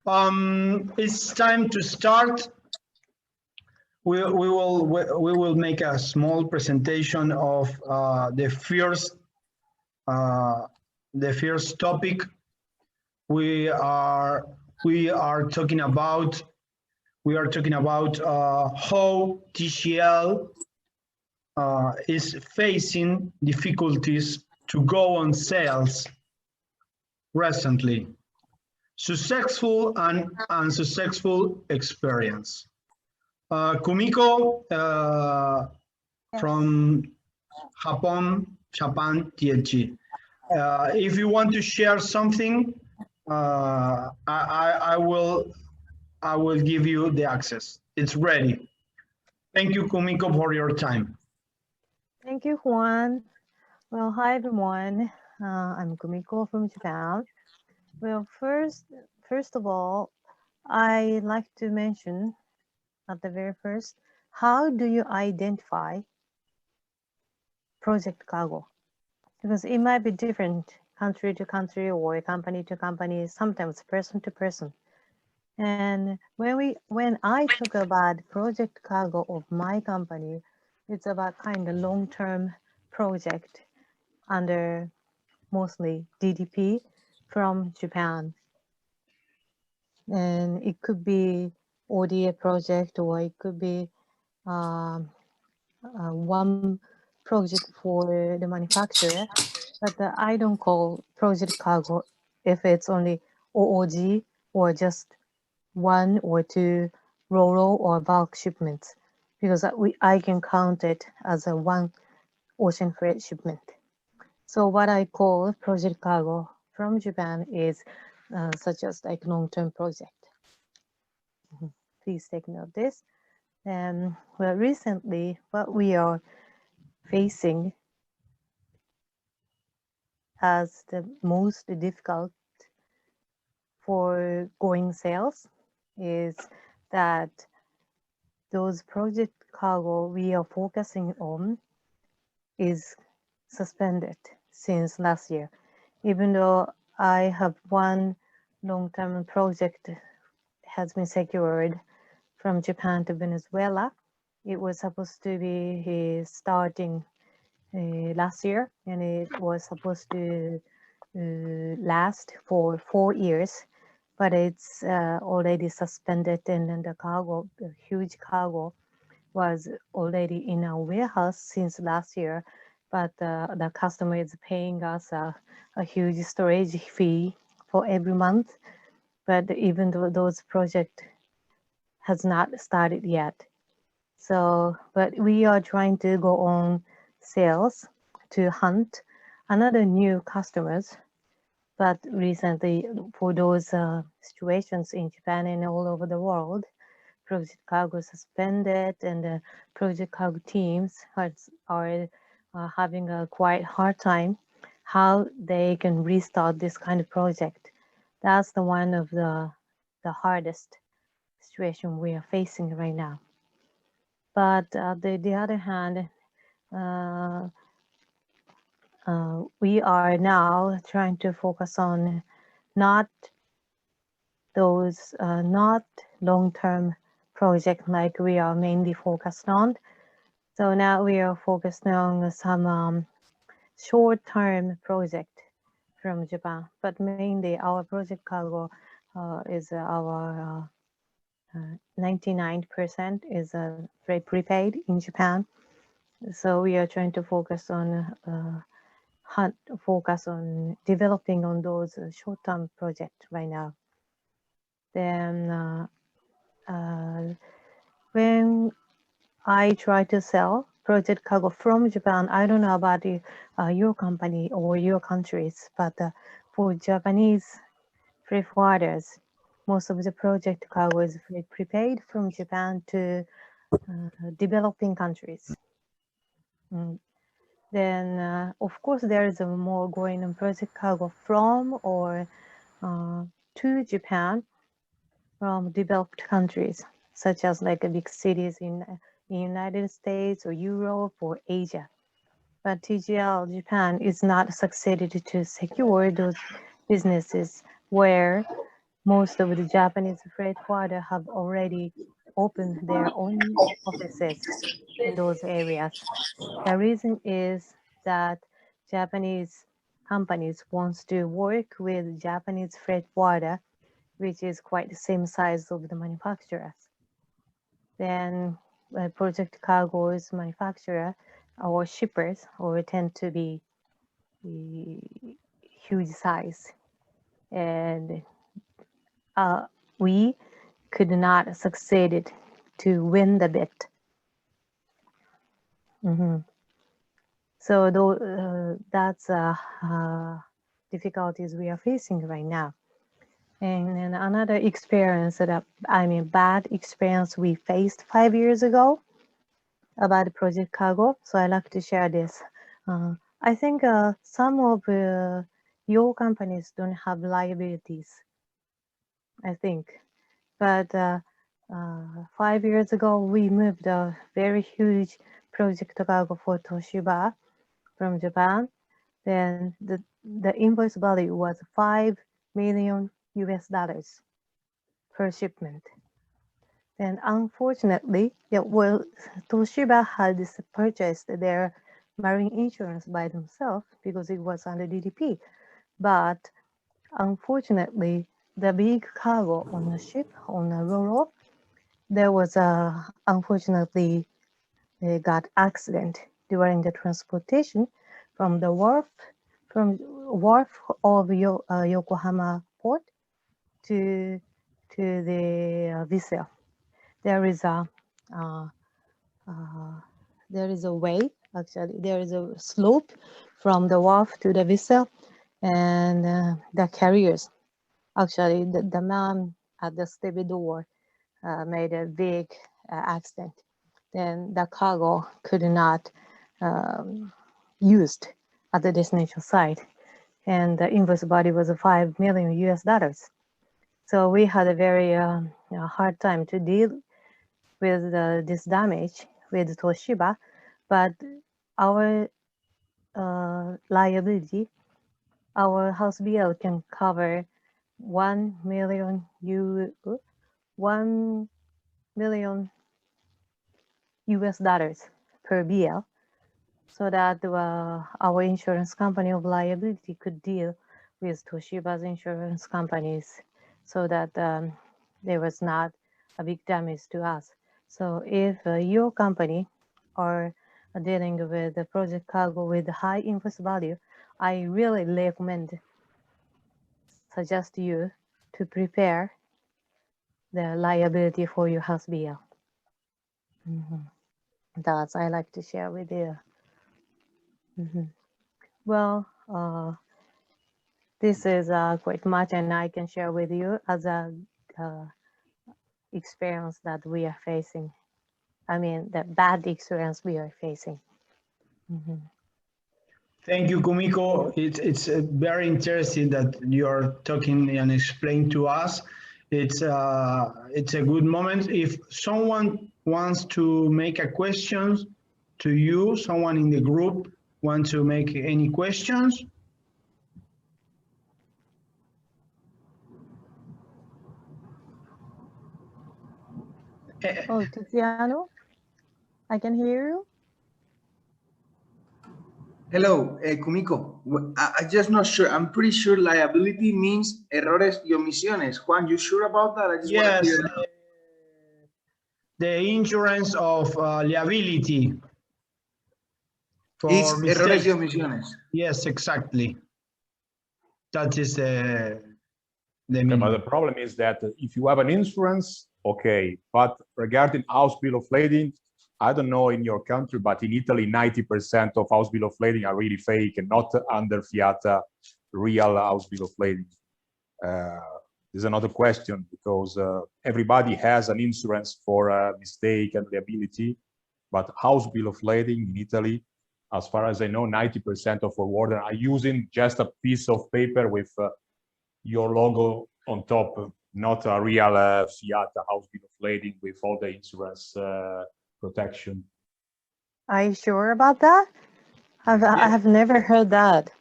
It's time to start. We will make a small presentation of the first topic. We are talking about how TCL is facing difficulties to go on sales recently. Successful and unsuccessful experience. Kumiko from Japan TLG. If you want to share something, I will give you the access. It's ready. Thank you, Kumiko, for your time. Thank you, Juan. Well, hi everyone. I'm Kumiko from Japan. Well, first of all, I'd like to mention at the very first, how do you identify project cargo? Because it might be different country to country or company to company, sometimes person to person. And when I talk about project cargo of my company, it's about kind of long-term project under mostly DDP from Japan. And it could be ODA project, or it could be one project for the manufacturer. But I don't call project cargo if it's only OOG or just one or two ro-ro or bulk shipments, because I can count it as a one ocean freight shipment. So what I call project cargo from Japan is such as like long-term project. Please take note of this. Well, recently, what we are facing as the most difficult for going sales is that those project cargo we are focusing on is suspended since last year. Even though I have one long-term project has been secured from Japan to Venezuela. It was supposed to be starting last year, and it was supposed to last for 4 years, but it's already suspended, and then the cargo, the huge cargo, was already in our warehouse since last year, but the customer is paying us a huge storage fee for every month. But even though those project has not started yet. So, but we are trying to go on sales to hunt another new customers. But recently, for those situations in Japan and all over the world, project cargo suspended, and the project cargo teams are having a quite hard time how they can restart this kind of project. That's the one of the hardest situation we are facing right now. But the other hand, we are now trying to focus on not those not long-term project like we are mainly focused on. So now we are focused on some short-term project from Japan, but mainly our project cargo is our 99% is prepaid in Japan. So we are trying to focus on developing on those short-term projects right now. Then when I try to sell project cargo from Japan, I don't know about your company or your countries, but for Japanese freight forwarders, most of the project cargo is prepaid from Japan to developing countries. Then, of course, there is more going on project cargo from or to Japan from developed countries, such as like big cities in the United States or Europe or Asia. But TGL Japan is not succeeded to secure those businesses where most of the Japanese freight forwarder have already opened their own offices in those areas. The reason is that Japanese companies wants to work with Japanese freight forwarder, which is quite the same size of the manufacturers. Then project cargoes manufacturer or shippers or tend to be huge size, and we could not succeed to win the bid. So that's difficulties we are facing right now. And then another experience that bad experience we faced 5 years ago about project cargo. So I like to share this. I think some of your companies don't have liabilities, I think. But 5 years ago, we moved a very huge project cargo for Toshiba from Japan. Then the invoice value was $5 million per shipment. And unfortunately, Toshiba had purchased their marine insurance by themselves because it was under DDP. But unfortunately, the big cargo on the ship, on the Roro, there was unfortunately, they got accident during the transportation from the wharf of Yokohama port to the vessel. There is a way, actually, there is a slope from the wharf to the vessel, and the carriers, actually, the man at the stevedore made a big accident. Then the cargo could not used at the destination site, and the invoice value was $5 million. So we had a very hard time to deal with this damage with Toshiba, but our liability, our house bill can cover $1 million per bill, so that our insurance company of liability could deal with Toshiba's insurance companies, so that there was not a big damage to us. So if your company are dealing with the project cargo with high invoice value, I really suggest you to prepare the liability for your house bill. That's I like to share with you. Well, this is quite much, and I can share with you as a experience that we are facing. I mean, the bad experience we are facing. Thank you, Kumiko. It's very interesting that you're talking and explain to us. It's a good moment. If someone wants to make a question to you, someone in the group want to make any questions? Oh, Tiziano, I can hear you. Hello, Kumiko. I'm just not sure. I'm pretty sure liability means errores y omisiones. Juan, you sure about that? I just want to clear the insurance of liability. It's For errores mistakes. y omisiones. Yes, exactly. That is the meaning. But the problem is that if you have an insurance, okay, but regarding house bill of lading, I don't know in your country, but in Italy, 90% of house bill of lading are really fake and not under fiat real house bill of lading. There's another question, because everybody has an insurance for mistake and liability, but house bill of lading in Italy, as far as I know, 90% of forwarders are using just a piece of paper with your logo on top, not a real fiat house bill of lading with all the insurance protection. Are you sure about that? I have never heard that.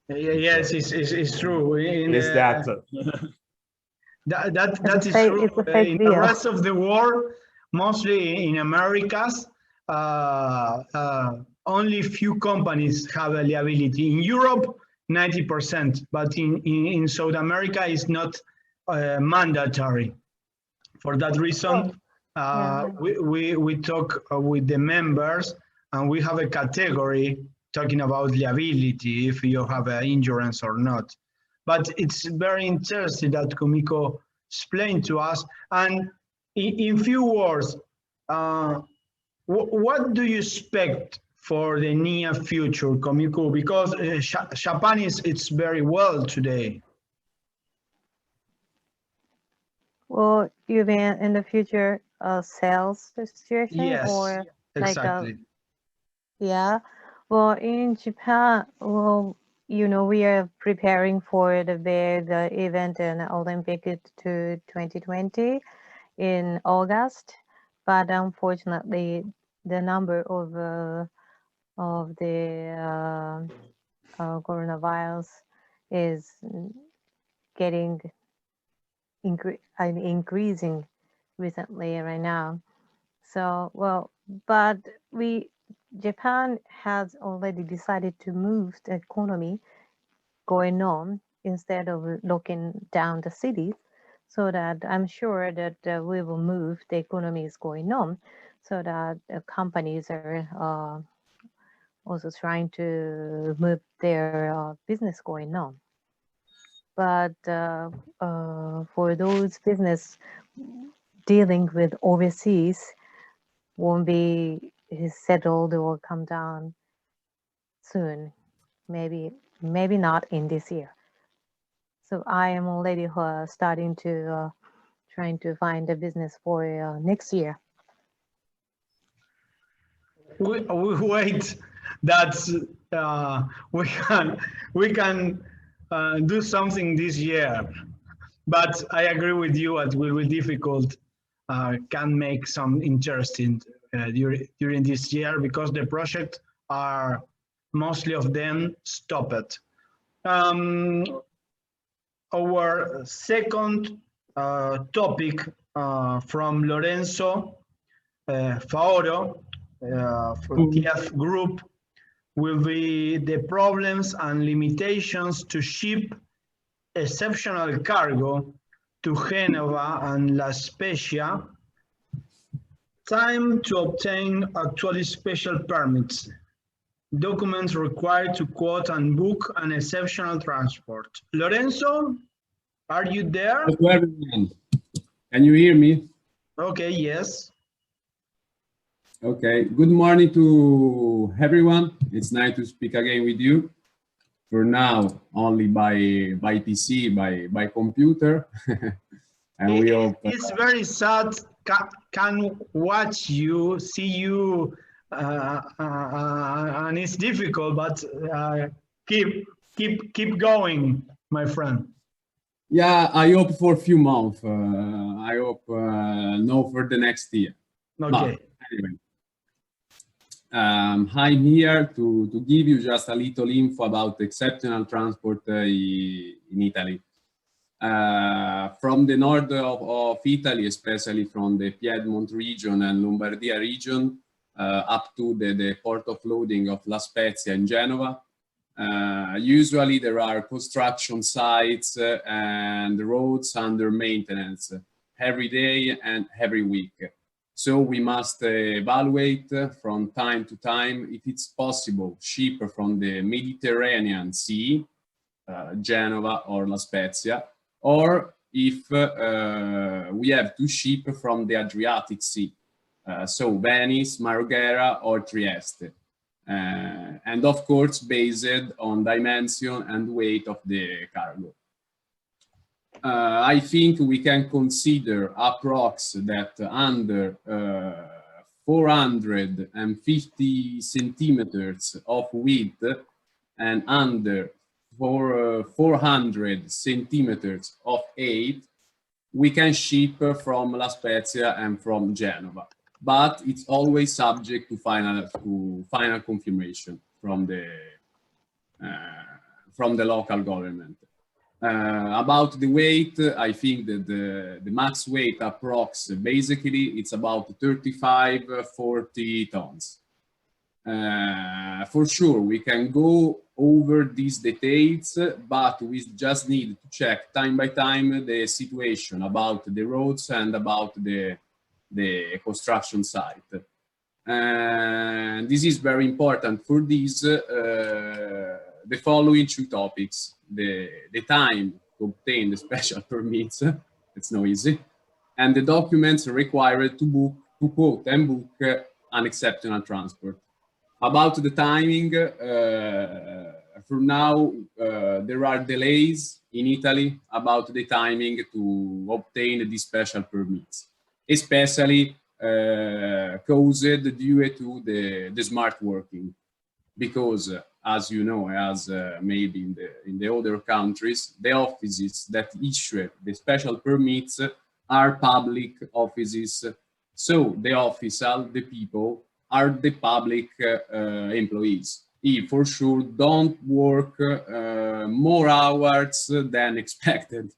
Yes, it's true. Is that? That is fake, true. it's a fake In deal. the rest of the world, mostly in Americas, only few companies have a liability. In Europe, 90%, but in South America, it's not mandatory. For that reason, we talk with the members, and we have a category talking about liability, if you have an insurance or not. But it's very interesting that Kumiko explained to us. And in few words, what do you expect for the near future, Kumiko? Because Japan it's very well today. Well, you mean in the future, sales situation? Yes, or exactly. Yeah. Well, in Japan, well, you know, we are preparing for the big event in Olympic to 2020 in August, but unfortunately, the number of the coronavirus is getting increasing recently right now. So, well, but Japan has already decided to move the economy going on instead of locking down the cities, so that I'm sure that we will move the economy is going on, so that companies are also trying to move their business going on. But for those business dealing with overseas, won't be settled or come down soon. Maybe not in this year. So I am already starting to trying to find a business for next year. We wait. That's we can do something this year, but I agree with you. It will be difficult. Can make some interesting during this year because the project are mostly of them stopped. Our second topic from Lorenzo Faoro from Tieffe Group will be the problems and limitations to ship exceptional cargo to Genova and La Spezia. Time to obtain actually special permits. Documents required to quote and book an exceptional transport. Lorenzo, are you there? Hello everyone. Can you hear me? Okay, yes. Okay, good morning to everyone. It's nice to speak again with you. For now, only by PC, by computer. And we hope it's very sad. Can watch you, see you, and it's difficult. But keep going, my friend. Yeah, I hope for a few months. I hope no for the next year. Okay. But anyway. I'm here to give you just a little info about exceptional transport in Italy. From the north of Italy, especially from the Piedmont region and Lombardia region, up to the port of loading of La Spezia in Genova. Usually there are construction sites and roads under maintenance every day and every week. So we must evaluate from time to time if it's possible ship from the Mediterranean Sea, Genova or La Spezia, or if we have to ship from the Adriatic Sea, so Venice, Marghera or Trieste. And of course, based on dimension and weight of the cargo. I think we can consider approx that under 450 centimeters of width and under 400 centimeters of height, we can ship from La Spezia and from Genova. But it's always subject to final confirmation from the local government. About the weight, I think that the max weight approx basically it's about 35-40 tons. For sure, we can go over these details, but we just need to check time by time the situation about the roads and about the construction site. And this is very important for this, the following two topics: the time to obtain the special permits, it's no easy, and the documents required to quote and book an exceptional transport. About the timing, for now, there are delays in Italy about the timing to obtain these special permits, especially caused due to the smart working, because as you know, as maybe in the other countries, the offices that issue the special permits are public offices. So the official, the people, are the public employees. He for sure don't work more hours than expected.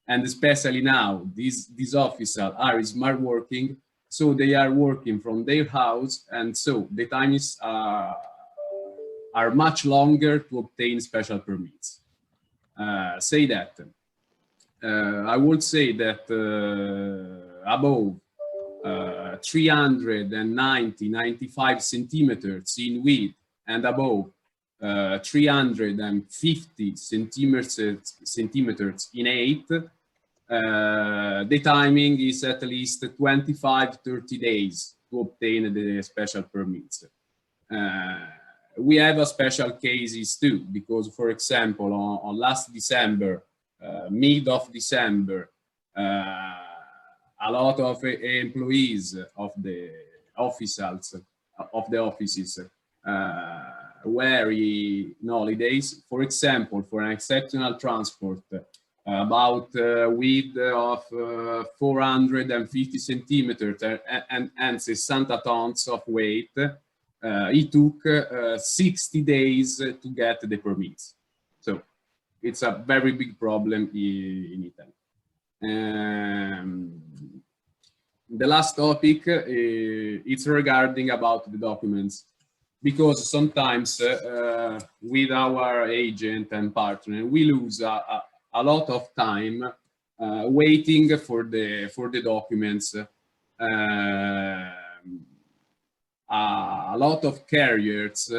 And especially now, these officials are smart working, so they are working from their house, and so the times are much longer to obtain special permits. Say that. I would say that above 395 centimeters in width and above 350 centimeters in height, the timing is at least 25-30 days to obtain the special permits. We have a special cases too, because for example, on last December, mid of December, a lot of employees of the officials of the offices were in holidays. For example, for an exceptional transport, about width of 450 centimeters and 60 tons of weight, it took 60 days to get the permits. So it's a very big problem in Italy. The last topic is regarding about the documents, because sometimes with our agent and partner we lose a lot of time waiting for the documents. A lot of carriers,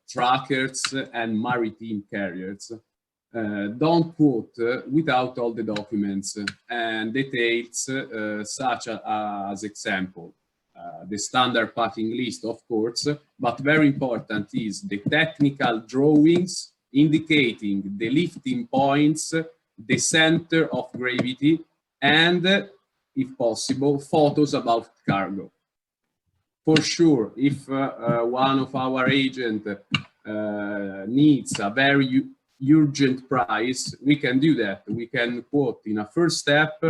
truckers and maritime carriers don't quote without all the documents and details, such as example, the standard packing list, of course, but very important is the technical drawings indicating the lifting points, the center of gravity, and, if possible, photos about cargo. For sure, if one of our agents needs a very urgent price, we can do that. We can quote in a first step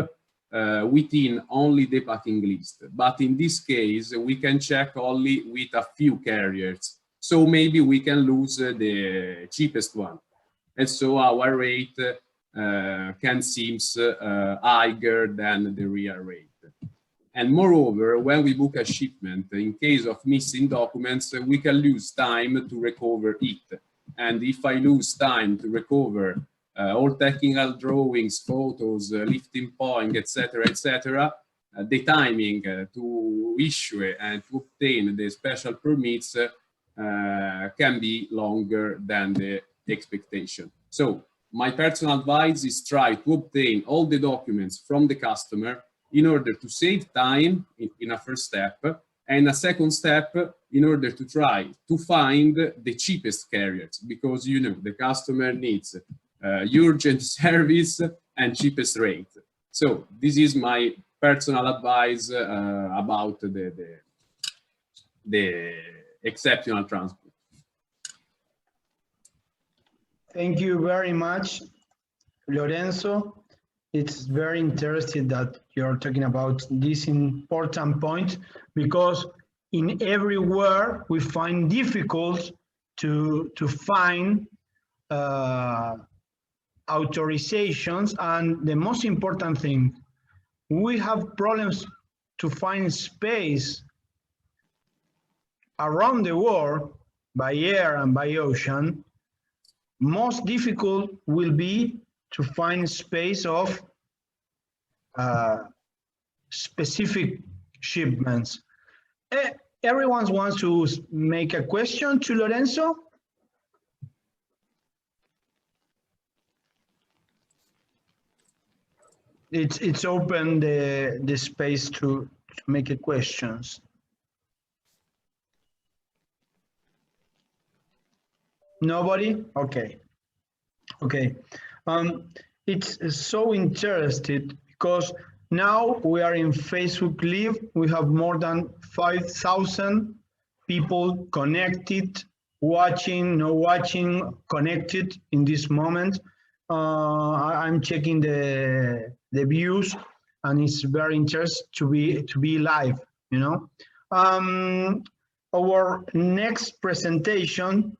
within only the packing list. But in this case, we can check only with a few carriers. So maybe we can lose the cheapest one. And so our rate can seem higher than the real rate. And moreover, when we book a shipment, in case of missing documents, we can lose time to recover it. And if I lose time to recover all technical drawings, photos, lifting point, etc., the timing to issue and to obtain the special permits can be longer than the expectation. So my personal advice is try to obtain all the documents from the customer in order to save time in a first step, and a second step in order to try to find the cheapest carriers, because you know the customer needs urgent service and cheapest rate. So this is my personal advice about the exceptional transport. Thank you very much, Lorenzo. It's very interesting that you're talking about this important point, because in everywhere we find difficult to find authorizations, and the most important thing, we have problems to find space around the world by air and by ocean. Most difficult will be to find space of specific shipments. Everyone wants to make a question to Lorenzo? It's open the space to make a questions. Nobody? Okay. Okay. It's so interested because now we are in Facebook Live. We have more than 5,000 people connected, watching, no watching, connected in this moment. I'm checking the views, and it's very interesting to be live. You know, our next presentation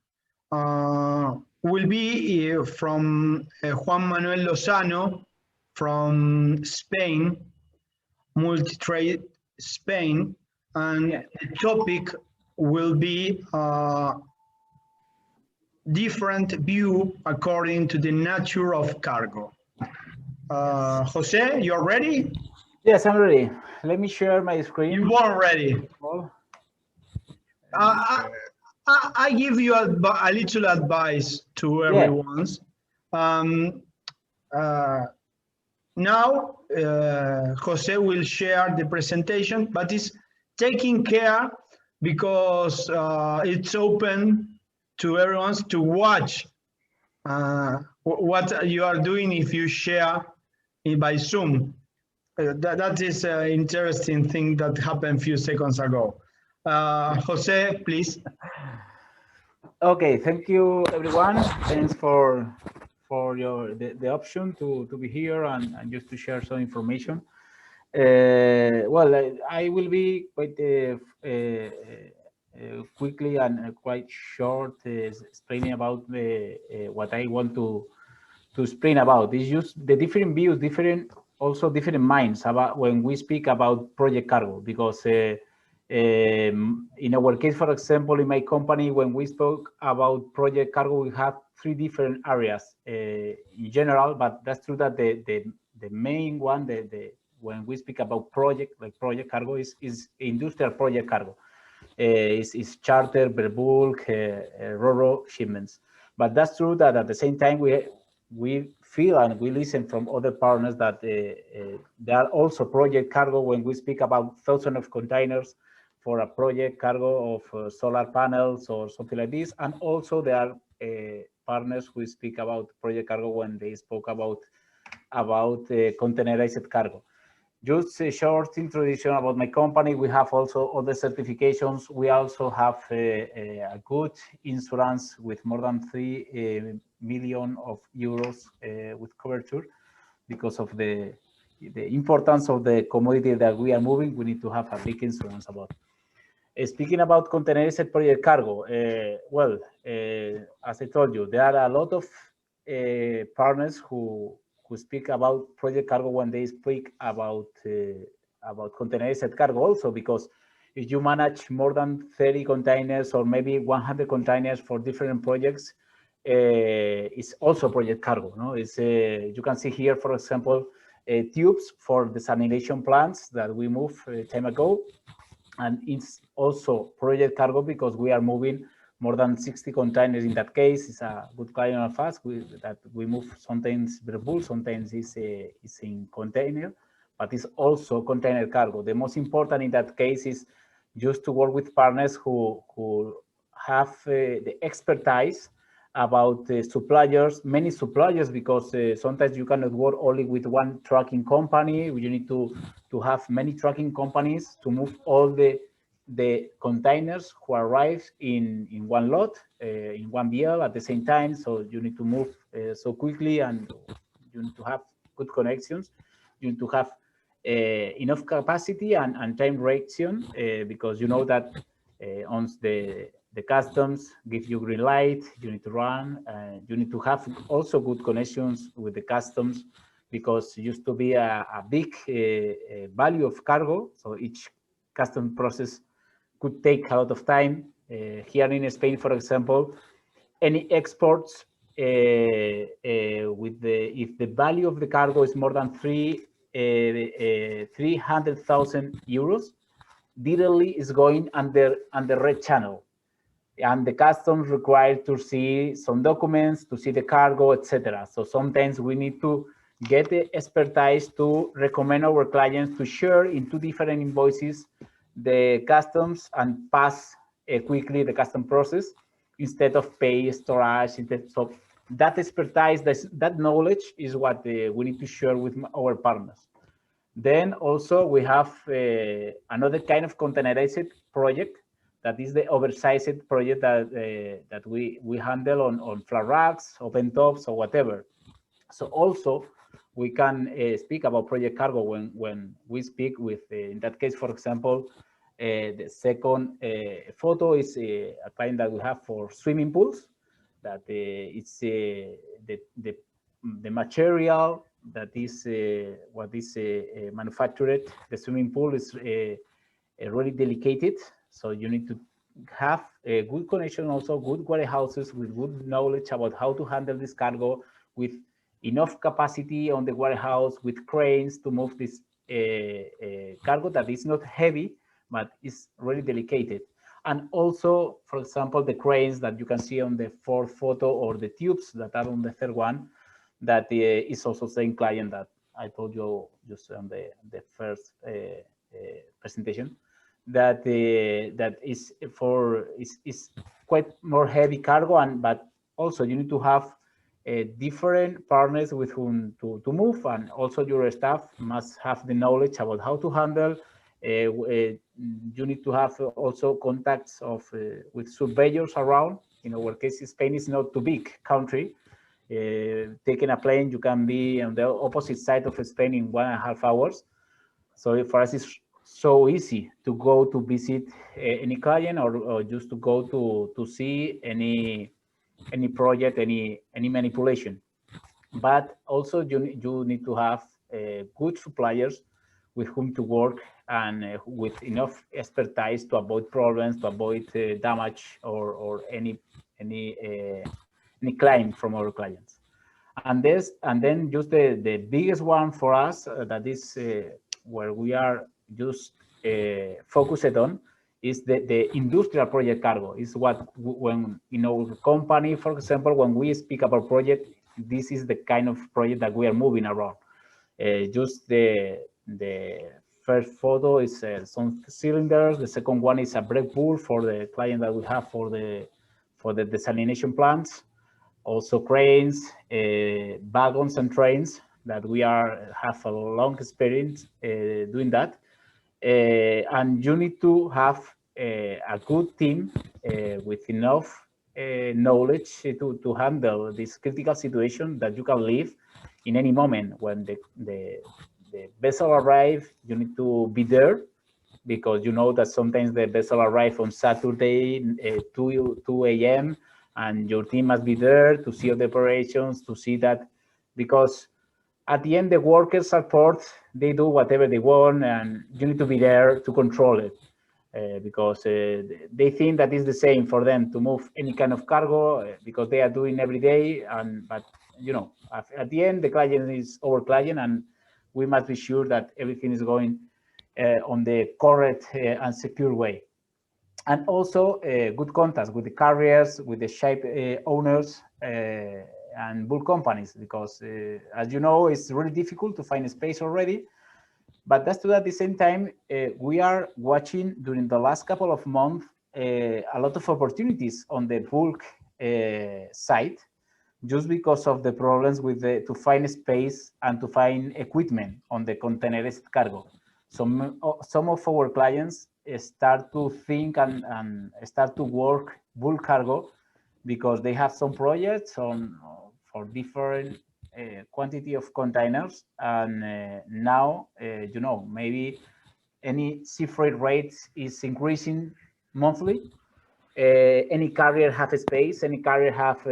will be from Juan Manuel Lozano from Spain, Multitrade Spain, and the topic will be different view according to the nature of cargo. Jose, you're ready? Yes, I'm ready. Let me share my screen. You are ready. I give you a little advice to everyone. Now, Jose will share the presentation, but it's taking care because it's open to everyone to watch what you are doing if you share it by Zoom. That is an interesting thing that happened a few seconds ago. Jose, please. Okay, thank you, everyone. Thanks for the option to be here and just to share some information. Well, I will be quite quickly and quite short explaining about what I want to explain about. It's just the different views, different minds about when we speak about project cargo, because in our case, for example, in my company, when we spoke about project cargo, we have 3 different areas in general, but that's true that the main one, when we speak about project cargo is industrial project cargo. Is charter, per bulk, ro-ro shipments. But that's true that at the same time, we feel and we listen from other partners that there are also project cargo when we speak about thousands of containers for a project cargo of solar panels or something like this. And also there are partners who speak about project cargo when they spoke about containerized cargo. Just a short introduction about my company. We have also other certifications. We also have a good insurance with more than 3 million euros with coverture because of the importance of the commodity that we are moving. We need to have a big insurance about. Speaking about containerized project cargo, well, as I told you, there are a lot of partners who speak about project cargo when they speak about containerized cargo also, because if you manage more than 30 containers or maybe 100 containers for different projects, it's also project cargo. No, it's you can see here, for example, tubes for desalination plants that we moved time ago, and it's also project cargo because we are moving more than 60 containers. In that case, it's a good client of us that we move sometimes per bulk, sometimes it's in container, but it's also container cargo. The most important in that case is just to work with partners who have the expertise about suppliers, many suppliers, because sometimes you cannot work only with one trucking company. You need to have many trucking companies to move all the containers who arrive in one lot, in one BL at the same time. So you need to move so quickly, and you need to have good connections. You need to have enough capacity and time reaction, because you know that once the the customs give you green light, you need to run, you need to have also good connections with the customs, because it used to be a big value of cargo. So each custom process could take a lot of time. Here in Spain, for example, any exports if the value of the cargo is more than 300,000 euros, directly is going under red channel, and the customs required to see some documents, to see the cargo, etc. So sometimes we need to get the expertise to recommend our clients to share into different invoices the customs and pass quickly the custom process instead of pay storage. So that expertise, that knowledge is what we need to share with our partners. Then also we have another kind of containerized project, that is the oversized project that we handle on flat racks, open tops, or whatever. So also we can speak about project cargo when we speak with, in that case, for example, the second photo is a client that we have for swimming pools, that it's the material that is what is manufactured. The swimming pool is really delicate, so you need to have a good connection, also good warehouses with good knowledge about how to handle this cargo, with enough capacity on the warehouse, with cranes to move this cargo that is not heavy, but is really delicate. And also, for example, the cranes that you can see on the fourth photo, or the tubes that are on the third one, that is also the same client that I told you just on the first presentation, that that is quite more heavy cargo, but also you need to have different partners with whom to move, and also your staff must have the knowledge about how to handle. You need to have also contacts with surveyors around. In our case, Spain is not too big country. Taking a plane, you can be on the opposite side of Spain in 1.5 hours. So for us, it's so easy to go to visit any client, or just to go to see any project, any manipulation. But also you need to have good suppliers with whom to work, and with enough expertise to avoid problems, to avoid damage or any claim from our clients. And then just the biggest one for us, that is where we are just focused on, is the industrial project cargo. Is what, when in our company, for example, when we speak about project, this is the kind of project that we are moving around. Just the first photo is some cylinders. The second one is a brake pool for the client that we have for the desalination plants. Also cranes, wagons and trains that we have a long experience doing that. And you need to have a good team with enough knowledge to handle this critical situation that you can leave in any moment. When the vessel arrives, you need to be there, because you know that sometimes the vessel arrives on Saturday 2 a.m. and your team must be there to see the operations, to see that, because at the end the workers at port, they do whatever they want, and you need to be there to control it, because they think that it's the same for them to move any kind of cargo, because they are doing every day. But you know, at the end the client is our client, and we must be sure that everything is going on the correct and secure way. And also good contacts with the carriers, with the ship owners and bulk companies, because as you know, it's really difficult to find a space already. But that's true. At the same time, we are watching during the last couple of months a lot of opportunities on the bulk side, just because of the problems with to find space and to find equipment on the containerized cargo. Some of our clients start to think and start to work bulk cargo, because they have some projects for different quantity of containers, and now you know, maybe any sea freight rates is increasing monthly, Any carrier have a space, any carrier have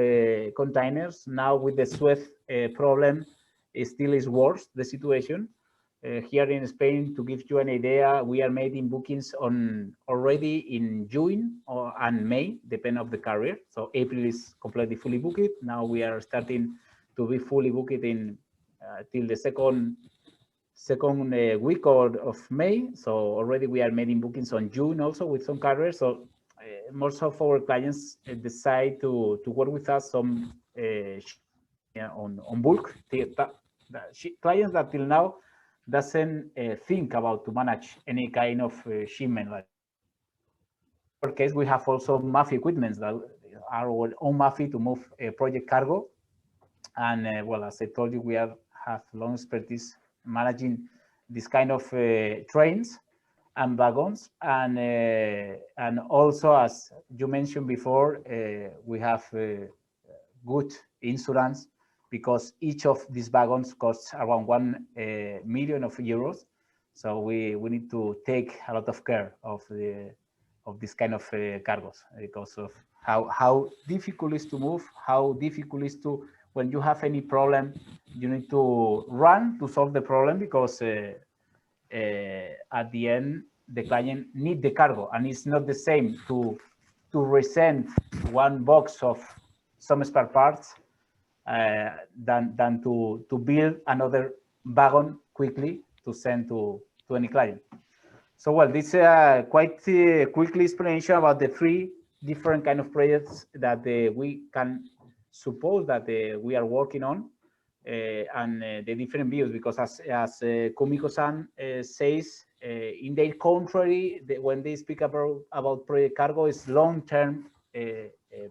containers. Now with the Suez problem, it still is worse, the situation. Here in Spain, to give you an idea, we are making bookings on already in June and May, depending of the carrier. So April is completely fully booked. Now we are starting to be fully booked in till the second week of May. So already we are making bookings on June also with some carriers. So most of our clients decide to work with us some on bulk. Clients that till now doesn't think about to manage any kind of shipment. Like in our case, we have also MAFI equipments that are our own MAFI to move project cargo. And well, as I told you, we have long expertise managing this kind of trains and wagons. And also, as you mentioned before, we have good insurance, because each of these wagons costs around 1 million euros. So we need to take a lot of care of this kind of cargos, because of how difficult it is to move, how difficult it is to, when you have any problem, you need to run to solve the problem, because at the end, the client need the cargo, and it's not the same to resend one box of some spare parts than to build another wagon quickly to send to any client. So well, this is quite quickly explanation about the 3 different kind of projects that we can suppose that we are working on, and the different views, because as Kumiko-san says, in their contrary, when they speak about project cargo, is long-term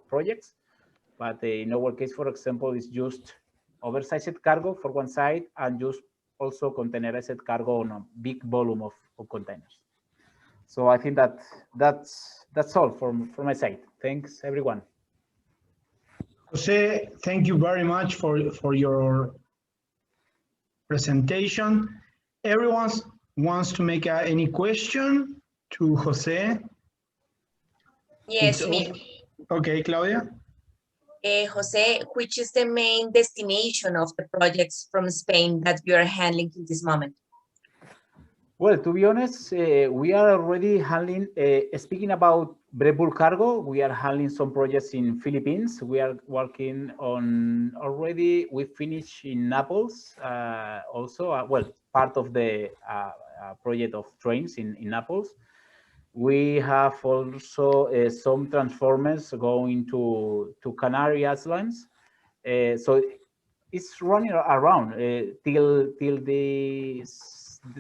projects. But in our case, for example, it's just oversized cargo for one side, and just also containerized cargo on a big volume of containers. So I think that's all from my side. Thanks, everyone. Jose, thank you very much for your presentation. Everyone wants to make any question to Jose? Yes, me. Okay, Claudia. Jose, which is the main destination of the projects from Spain that you are handling in this moment? Well, to be honest, we are already handling, speaking about bulk cargo, we are handling some projects in Philippines. We are working on already, we finished in Naples also, well, part of the project of trains in Naples. We have also some transformers going to Canary Islands. So it's running around till the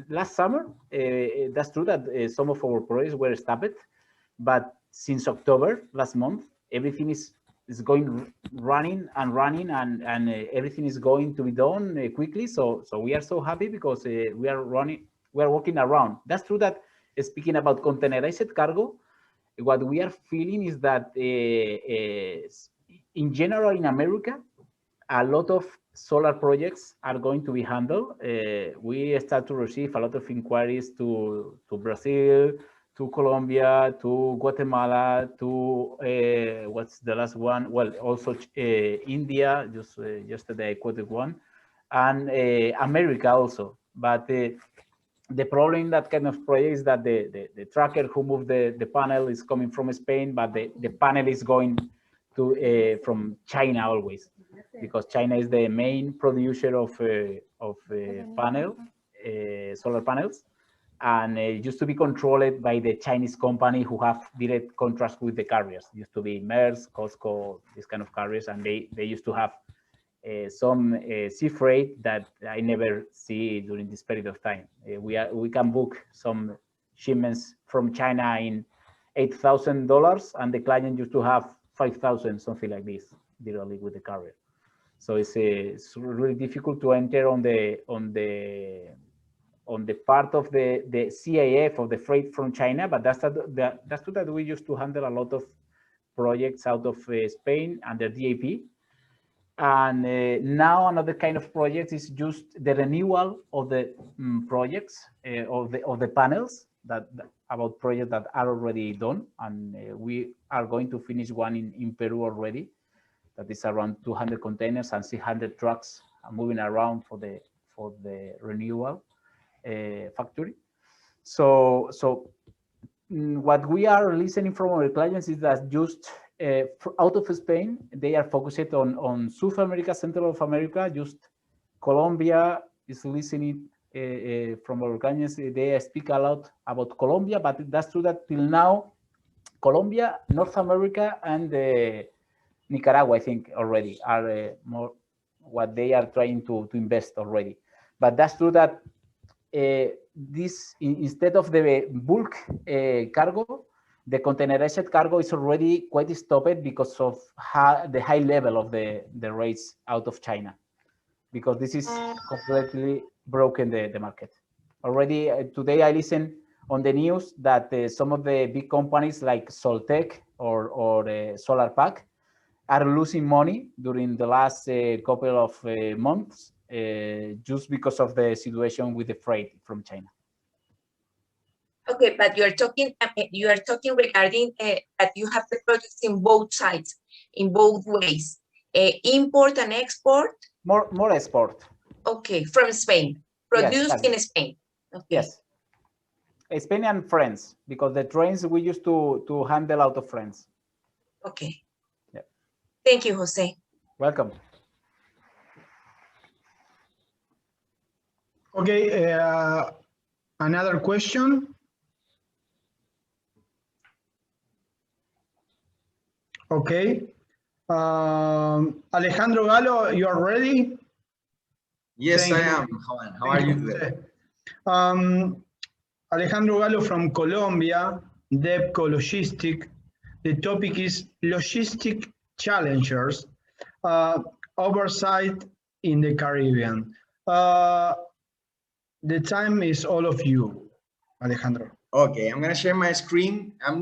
last summer. That's true that some of our projects were stopped, but since October last month, everything is going running, and everything is going to be done quickly. So we are so happy, because we are working around. That's true that speaking about containerized cargo, what we are feeling is that in general in America, a lot of solar projects are going to be handled. We start to receive a lot of inquiries to Brazil, to Colombia, to Guatemala, to what's the last one? Well, also India, just yesterday I quoted one, and America also. But the problem in that kind of project is that the tracker who moved the panel is coming from Spain, but the panel is going to from China always, because China is the main producer of solar panels, and it used to be controlled by the Chinese company who have direct contracts with the carriers. It used to be Maersk, Costco, these kind of carriers, and they used to have some sea freight that I never see during this period of time. We can book some shipments from China in $8,000, and the client used to have 5,000, something like this, directly with the carrier. So it's really difficult to enter on the part of the CAF of the freight from China, but that's true that we used to handle a lot of projects out of Spain under DAP. And now another kind of project is just the renewal of the projects of the panels. about projects that are already done, and we are going to finish one in Peru already. That is around 200 containers and 600 trucks moving around for the renewal factory. So what we are listening from our clients is that just out of Spain, they are focused on South America, Central America. Just Colombia is listening from our clients. They speak a lot about Colombia, but that's true that till now, Colombia, North America, and Nicaragua, I think, already are more what they are trying to invest already. But that's true that this, instead of the bulk cargo, the containerized cargo is already quite stopped because of the high level of the rates out of China, because this is completely broken the market. Already today I listened on the news that some of the big companies like Soltec or Solar Pack are losing money during the last couple of months just because of the situation with the freight from China. Okay, but you are talking regarding that you have the projects in both sides, in both ways, import and export. More export. Okay, from Spain, produced yes, in Spain. Okay. Yes, Spain and France, because the trains we used to handle out of France. Okay. Yeah. Thank you, Jose. Welcome. Okay, another question. Okay. Alejandro Galo, you are ready? Yes, I am. Juan, how are you today? Alejandro Galo from Colombia, Depco Logistic. The topic is Logistic Challengers, Oversize in the Caribbean. The time is all of you, Alejandro. Okay, I'm gonna share my screen. I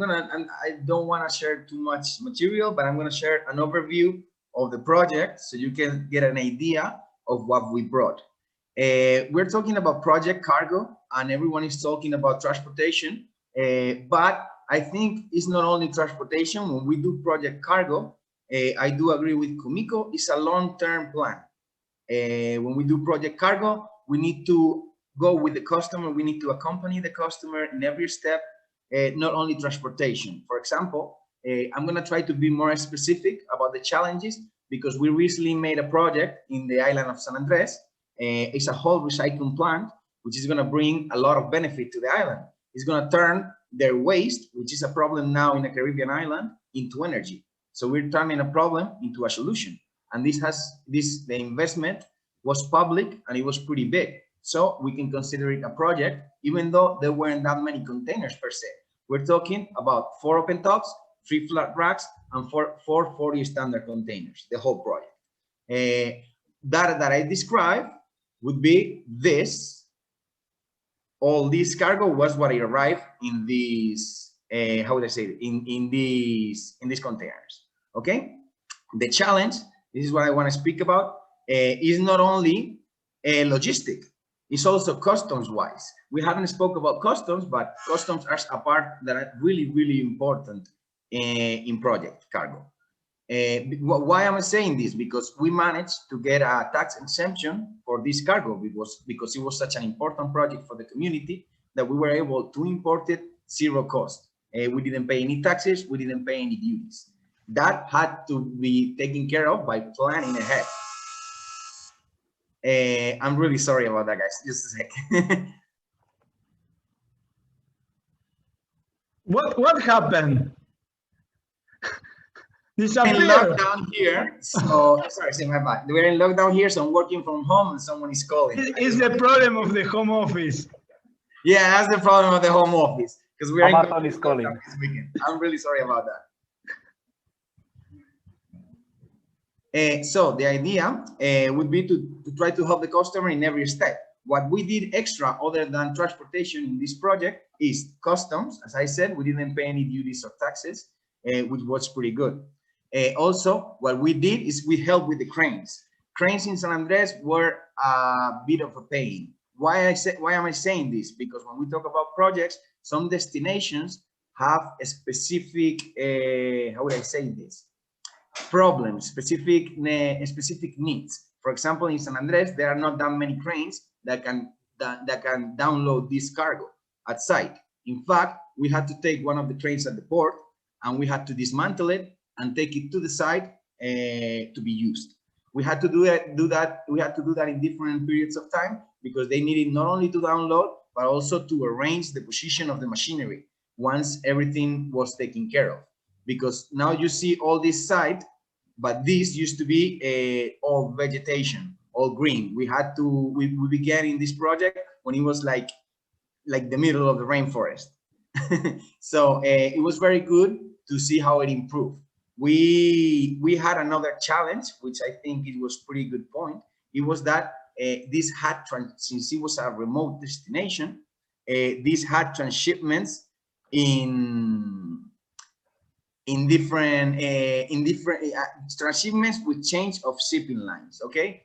don't wanna share too much material, but I'm gonna share an overview of the project so you can get an idea of what we brought. We're talking about project cargo, and everyone is talking about transportation, but I think it's not only transportation. When we do project cargo, I do agree with Kumiko, it's a long-term plan. When we do project cargo, we need to go with the customer, we need to accompany the customer in every step, not only transportation. For example, I'm gonna try to be more specific about the challenges, because we recently made a project in the island of San Andres. It's a whole recycling plant, which is gonna bring a lot of benefit to the island. It's gonna turn their waste, which is a problem now in a Caribbean island, into energy. So we're turning a problem into a solution. And the investment was public and it was pretty big. So we can consider it a project, even though there weren't that many containers per se. We're talking about 4 open tops, 3 flat racks, and 4 40 standard containers, the whole project. Data that I described would be this. All this cargo was what it arrived in these, how would I say it? In these containers, okay? The challenge, this is what I want to speak about, is not only logistic, it's also customs wise. We haven't spoke about customs, but customs are a part that are really, really important in project cargo. Why am I saying this? Because we managed to get a tax exemption for this cargo because it was such an important project for the community that we were able to import it zero cost. We didn't pay any taxes, we didn't pay any duties. That had to be taken care of by planning ahead. I'm really sorry about that, guys. Just a second. What happened? We're in lockdown here, so sorry, say my bad. We're in lockdown here, so I'm working from home and someone is calling. It's the problem of the home office. Yeah, that's the problem of the home office, because we're Amazon is calling this weekend. I'm really sorry about that. So the idea would be to try to help the customer in every step. What we did extra other than transportation in this project is customs. As I said, we didn't pay any duties or taxes, which was pretty good. Also, what we did is we helped with the cranes. Cranes in San Andres were a bit of a pain. Why am I saying this? Because when we talk about projects, some destinations have a specific, how would I say this? Problems, specific needs. For example, in San Andres, there are not that many cranes that can download this cargo at site. In fact, we had to take one of the trains at the port and we had to dismantle it and take it to the site to be used. We had to do that in different periods of time because they needed not only to download, but also to arrange the position of the machinery once everything was taken care of. Because now you see all this site, but this used to be all vegetation, all green. We began in this project when it was like the middle of the rainforest. So it was very good to see how it improved. We had another challenge, which I think it was pretty good point. It was that this had, since it was a remote destination, this had transshipments in different transshipments with change of shipping lines. Okay,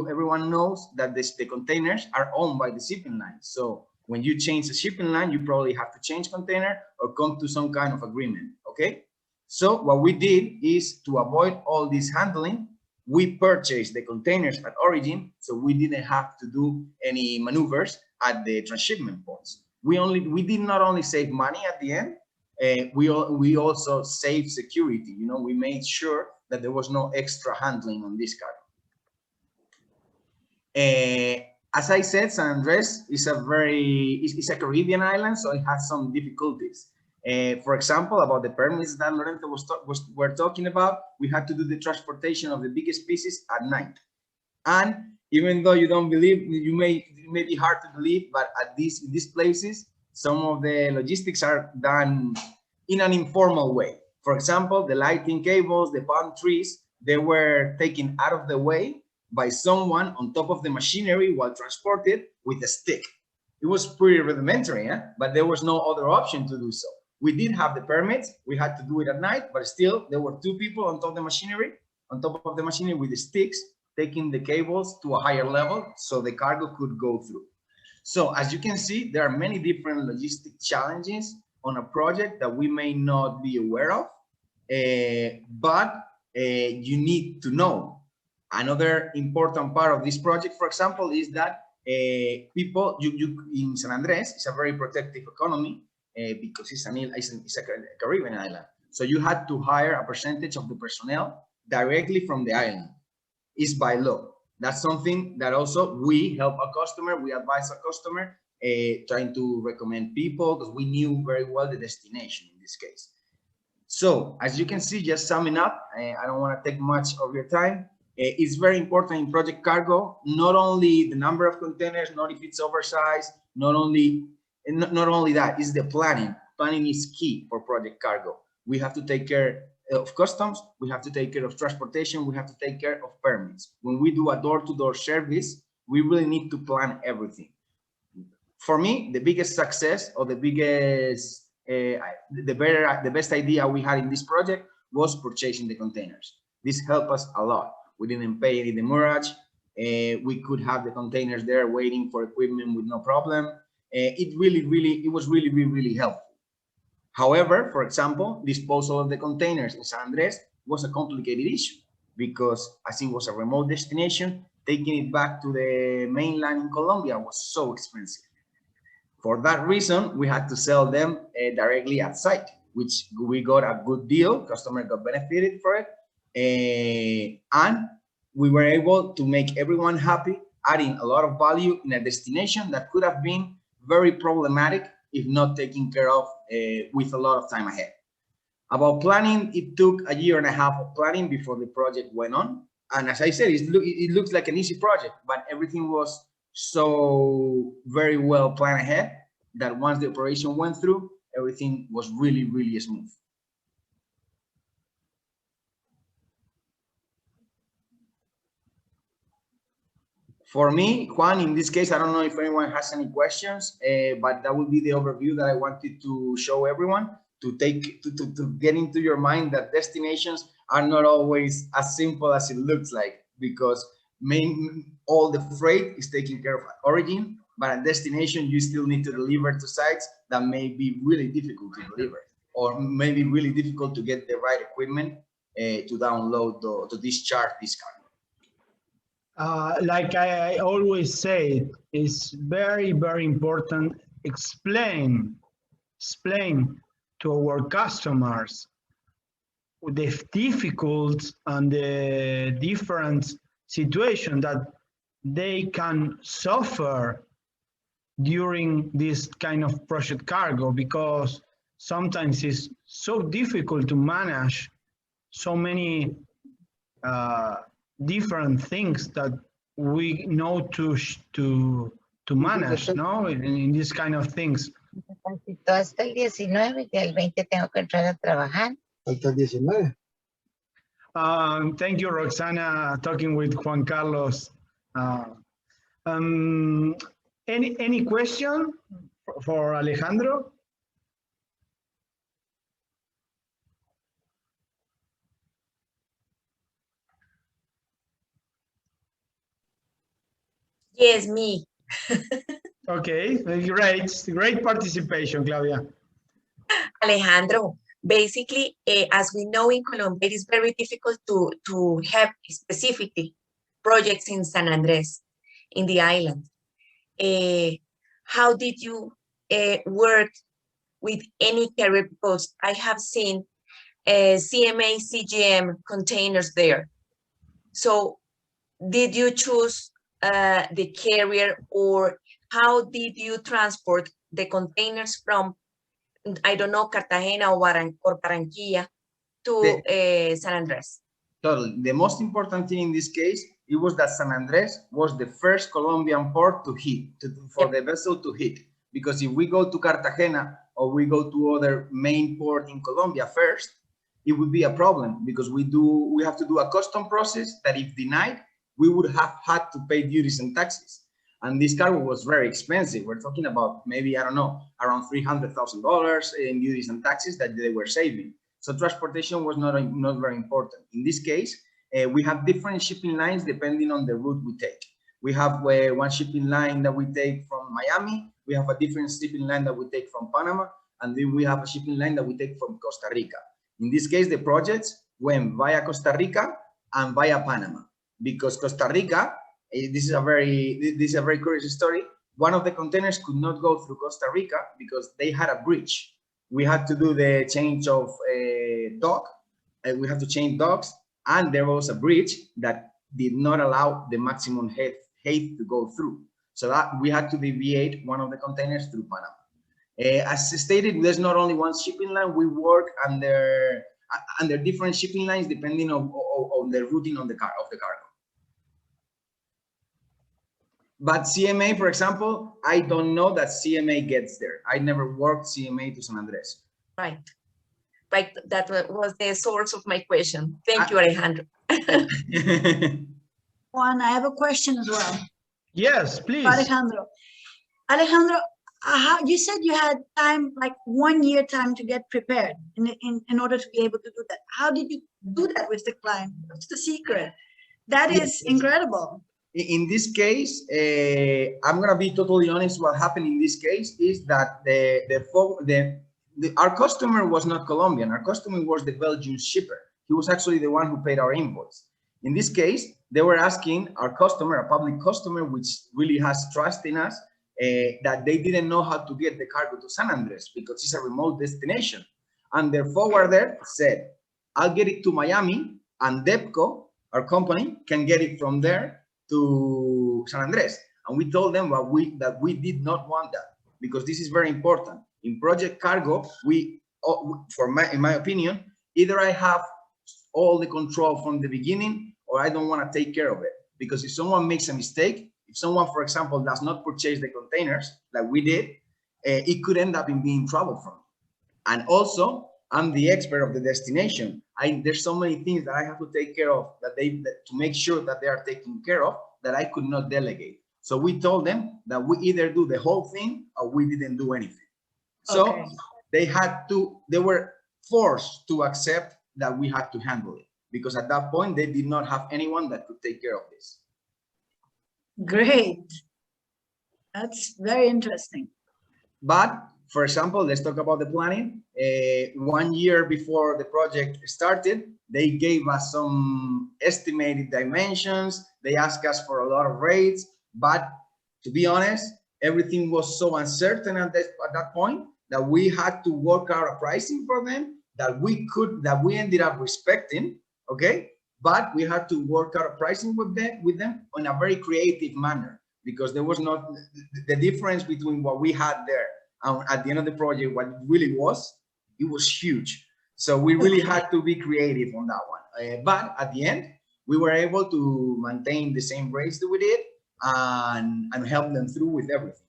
everyone knows that the containers are owned by the shipping lines. So when you change the shipping line, you probably have to change container or come to some kind of agreement. Okay, so what we did is to avoid all this handling, we purchased the containers at origin, so we didn't have to do any maneuvers at the transshipment ports. We did not only save money at the end, we also saved security. You know, we made sure that there was no extra handling on this cargo. As I said, San Andres is a Caribbean island, so it has some difficulties. For example, about the permits that Lorenzo were talking about, we had to do the transportation of the biggest pieces at night. And even though you don't believe, it may be hard to believe, but in these places, some of the logistics are done in an informal way. For example, the lighting cables, the palm trees, they were taken out of the way by someone on top of the machinery while transported with a stick. It was pretty rudimentary, but there was no other option to do so. We did have the permits, we had to do it at night, but still there were two people on top of the machinery with the sticks, taking the cables to a higher level so the cargo could go through. So as you can see, there are many different logistic challenges on a project that we may not be aware of, but you need to know. Another important part of this project, for example, is that people in San Andres, it's a very protective economy because it's a Caribbean island. So you had to hire a percentage of the personnel directly from the island. It's by law. That's something that also we help a customer, we advise a customer, trying to recommend people because we knew very well the destination in this case. So as you can see, just summing up, I don't want to take much of your time. It's very important in project cargo, not only the number of containers, not if it's oversized, not only that, it's the planning. Planning is key for project cargo. We have to take care of customs, we have to take care of transportation, we have to take care of permits. When we do a door-to-door service, we really need to plan everything. For me, the biggest success or the best idea we had in this project was purchasing the containers. This helped us a lot. We didn't pay any demurrage. We could have the containers there waiting for equipment with no problem. It was really helpful. However, for example, disposal of the containers in San Andres was a complicated issue because as it was a remote destination, taking it back to the mainland in Colombia was so expensive. For that reason, we had to sell them directly at site, which we got a good deal. Customer got benefited for it. And we were able to make everyone happy, adding a lot of value in a destination that could have been very problematic if not taken care of with a lot of time ahead. About planning, it took 1.5 years of planning before the project went on. And as I said, it looks like an easy project, but everything was so very well planned ahead that once the operation went through, everything was really smooth. For me, Juan, in this case, I don't know if anyone has any questions, but that would be the overview that I wanted to show everyone to get into your mind that destinations are not always as simple as it looks like, because all the freight is taken care of at origin, but at destination, you still need to deliver to sites that may be really difficult to deliver, or maybe really difficult to get the right equipment to download, to discharge this cargo. Like I always say, it's very, very important. Explain to our customers the difficult and the different situation that they can suffer during this kind of project cargo, because sometimes it's so difficult to manage so many different things that we know to manage, no, in this kind of things. Hasta el 19 y el 20 tengo que entrar a trabajar. Hasta el 19. Thank you, Roxana, talking with Juan Carlos. Any question for Alejandro? Yes, me. Okay, great participation, Claudia. Alejandro, basically, as we know in Colombia, it is very difficult to have specifically projects in San Andres, in the island. How did you work with any carrier? Because I have seen CMA, CGM containers there. So did you choose the carrier, or how did you transport the containers from, I don't know, Cartagena or Barranquilla to San Andres? Totally. The most important thing in this case, it was that San Andres was the first Colombian port to hit, for the vessel to hit. Because if we go to Cartagena or we go to other main port in Colombia first, it would be a problem, because we have to do a custom process that if denied, we would have had to pay duties and taxes. And this cargo was very expensive. We're talking about maybe, I don't know, around $300,000 in duties and taxes that they were saving. So transportation was not very important. In this case, we have different shipping lines depending on the route we take. We have one shipping line that we take from Miami. We have a different shipping line that we take from Panama. And then we have a shipping line that we take from Costa Rica. In this case, the projects went via Costa Rica and via Panama, because Costa Rica, this is a very curious story. One of the containers could not go through Costa Rica because they had a breach. We had to do the change of dock, and we have to change docks, and there was a breach that did not allow the maximum height to go through. So that we had to deviate one of the containers through Panama. As stated, there's not only one shipping line. We work under different shipping lines depending on the routing of the cargo. But CMA, for example, I don't know that CMA gets there. I never worked CMA to San Andres. Right. Right. That was the source of my question. Thank you, Alejandro. Juan, I have a question as well. Yes, please. Alejandro, you said you had time, like 1 year time to get prepared in order to be able to do that. How did you do that with the client? What's the secret? That is incredible. In this case, I'm gonna be totally honest. What happened in this case is that our customer was not Colombian. Our customer was the Belgian shipper. He was actually the one who paid our invoice. In this case, they were asking our customer, a public customer, which really has trust in us, that they didn't know how to get the cargo to San Andres because it's a remote destination. And their forwarder said, I'll get it to Miami, and Depco, our company, can get it from there to San Andres. And we told them that we did not want that, because this is very important. In project cargo, in my opinion, either I have all the control from the beginning, or I don't want to take care of it. Because if someone makes a mistake, if someone, for example, does not purchase the containers like we did, it could end up in being trouble for me. And also, I'm the expert of the destination. There's so many things that I have to take care of to make sure that they are taken care of, that I could not delegate. So we told them that we either do the whole thing or we didn't do anything. So Okay. they were forced to accept that we had to handle it, because at that point they did not have anyone that could take care of this. Great. That's very interesting. But For example, let's talk about the planning. 1 year before the project started, they gave us some estimated dimensions. They asked us for a lot of rates, but to be honest, everything was so uncertain at that point that we had to work out a pricing for them that we ended up respecting, okay? But we had to work out a pricing with them in a very creative manner, because there was not the difference between what we had there at the end of the project, what it really was, it was huge. So we really had to be creative on that one. But at the end, we were able to maintain the same rates that we did and help them through with everything.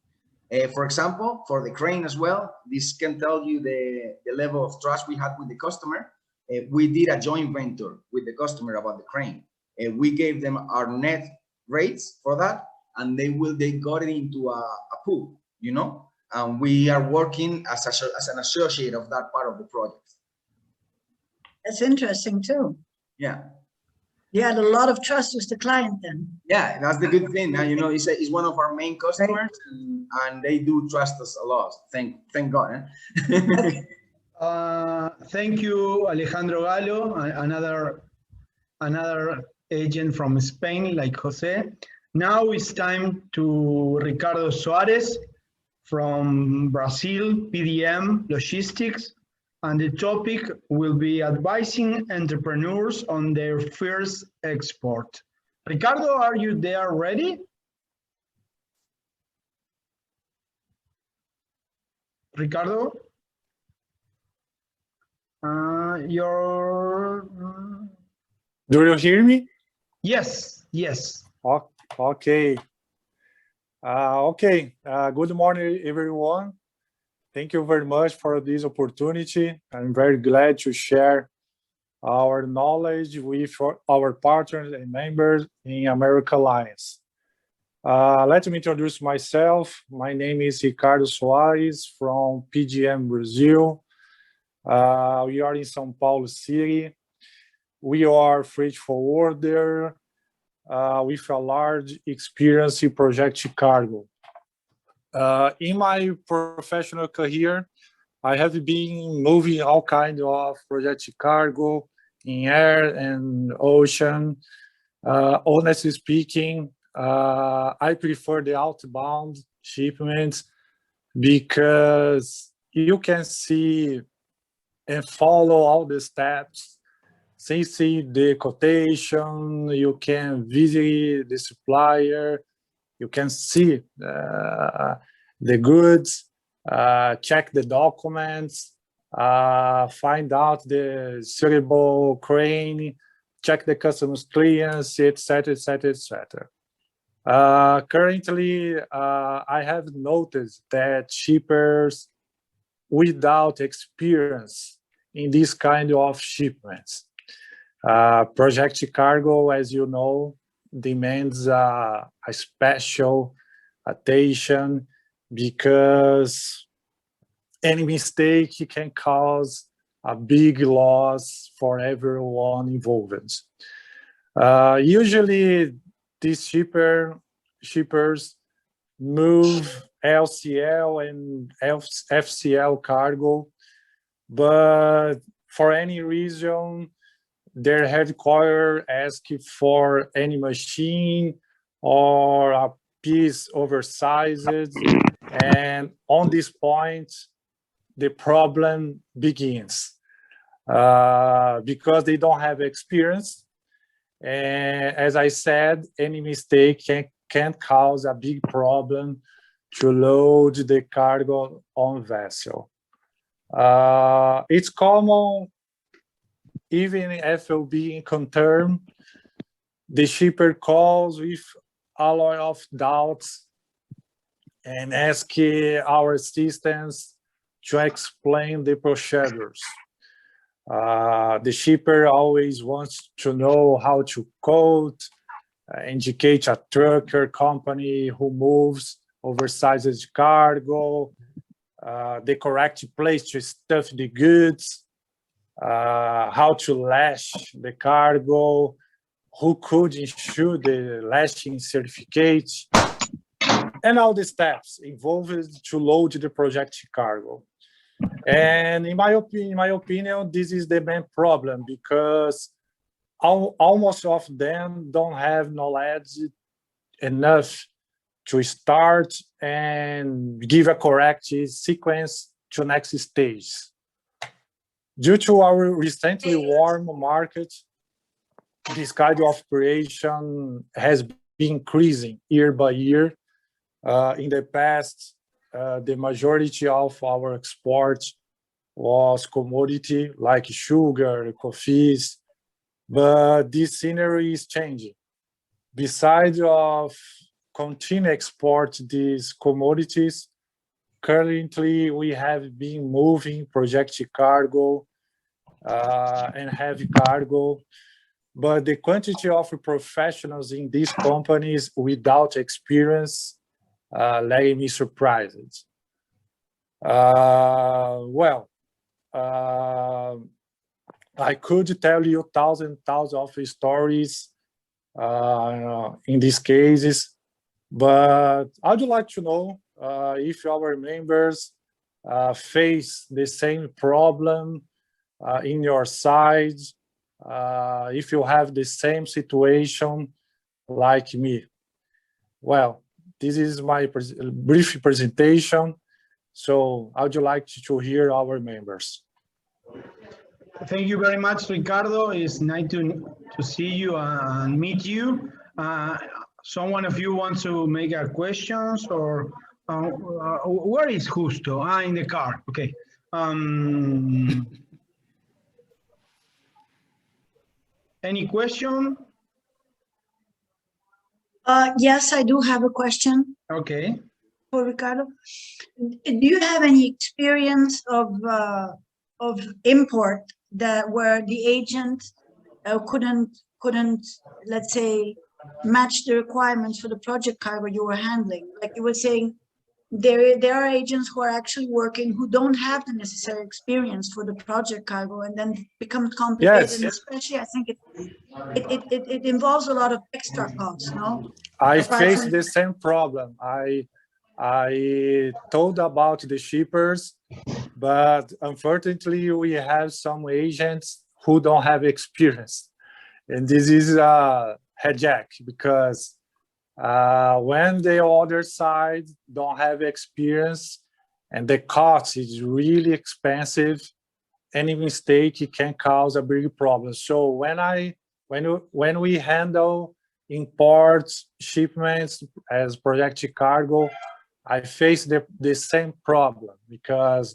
For example, for the crane as well, this can tell you the level of trust we had with the customer. We did a joint venture with the customer about the crane. We gave them our net rates for that, and they got it into a pool, you know, and we are working as an associate of that part of the project. That's interesting too. Yeah. You had a lot of trust with the client then. Yeah, that's the good thing. Now, you know, it's one of our main customers, and they do trust us a lot. Thank God. Okay. Thank you, Alejandro Galo, another agent from Spain, like Jose. Now it's time to Ricargo Soares from Brazil, PDM Logistics, and the topic will be advising entrepreneurs on their first export. Ricardo, are you there ready? Ricardo? Do you hear me? Yes, yes. Okay. Good morning, everyone. Thank you very much for this opportunity. I'm very glad to share our knowledge with our partners and members in America Alliance. Let me introduce myself. My name is Ricardo Soares from PGM Brazil. We are in São Paulo City. We are freight forwarder with a large experience in project cargo. In my professional career, I have been moving all kinds of project cargo in air and ocean. Honestly speaking, I prefer the outbound shipments because you can see and follow all the steps. See the quotation, you can visit the supplier, you can see the goods, check the documents, find out the suitable crane, check the customer's clearance, etc., etc., etc. Currently, I have noticed that shippers without experience in this kind of shipments. Project cargo, as you know, demands a special attention because any mistake can cause a big loss for everyone involved. Usually, these shippers move LCL and FCL cargo, but for any reason, their headquarters ask for any machine or a piece oversized, and on this point, the problem begins because they don't have experience. And as I said, any mistake can cause a big problem to load the cargo on vessel. It's common, even in FOB income term, the shipper calls with a lot of doubts and ask our assistants to explain the procedures. The shipper always wants to know how to quote, indicate a trucker company who moves oversized cargo, the correct place to stuff the goods, how to lash the cargo, who could issue the lashing certificate, and all the steps involved to load the project cargo. And in my opinion, this is the main problem, because almost of them don't have knowledge enough to start and give a correct sequence to next stage. Due to our recently warm market, this kind of operation has been increasing year by year. In the past, the majority of our exports was commodity like sugar, coffees, but this scenery is changing. Besides of continue export these commodities, currently we have been moving project cargo and heavy cargo, but the quantity of professionals in these companies without experience let me surprised. I could tell you thousands of stories in these cases, but I would like to know if our members face the same problem in your side, if you have the same situation like me. Well, this is my brief presentation, so I would like to hear our members. Thank you very much, Ricardo. It's nice to see you and meet you. Someone of you wants to make a questions, or where is Justo? In the car. Okay. Any question? Yes, I do have a question. Okay. For Ricardo. Do you have any experience of import that where the agent couldn't, let's say, match the requirements for the project cargo you were handling? Like you were saying, there are agents who are actually working who don't have the necessary experience for the project cargo, and then becomes complicated. Yes. And especially, I think it involves a lot of extra costs. No, I face the same problem. I told about the shippers, but unfortunately, we have some agents who don't have experience, and this is a headache because when the other side don't have experience and the cost is really expensive, any mistake can cause a big problem. So when we handle imports, shipments as project cargo, I face the same problem because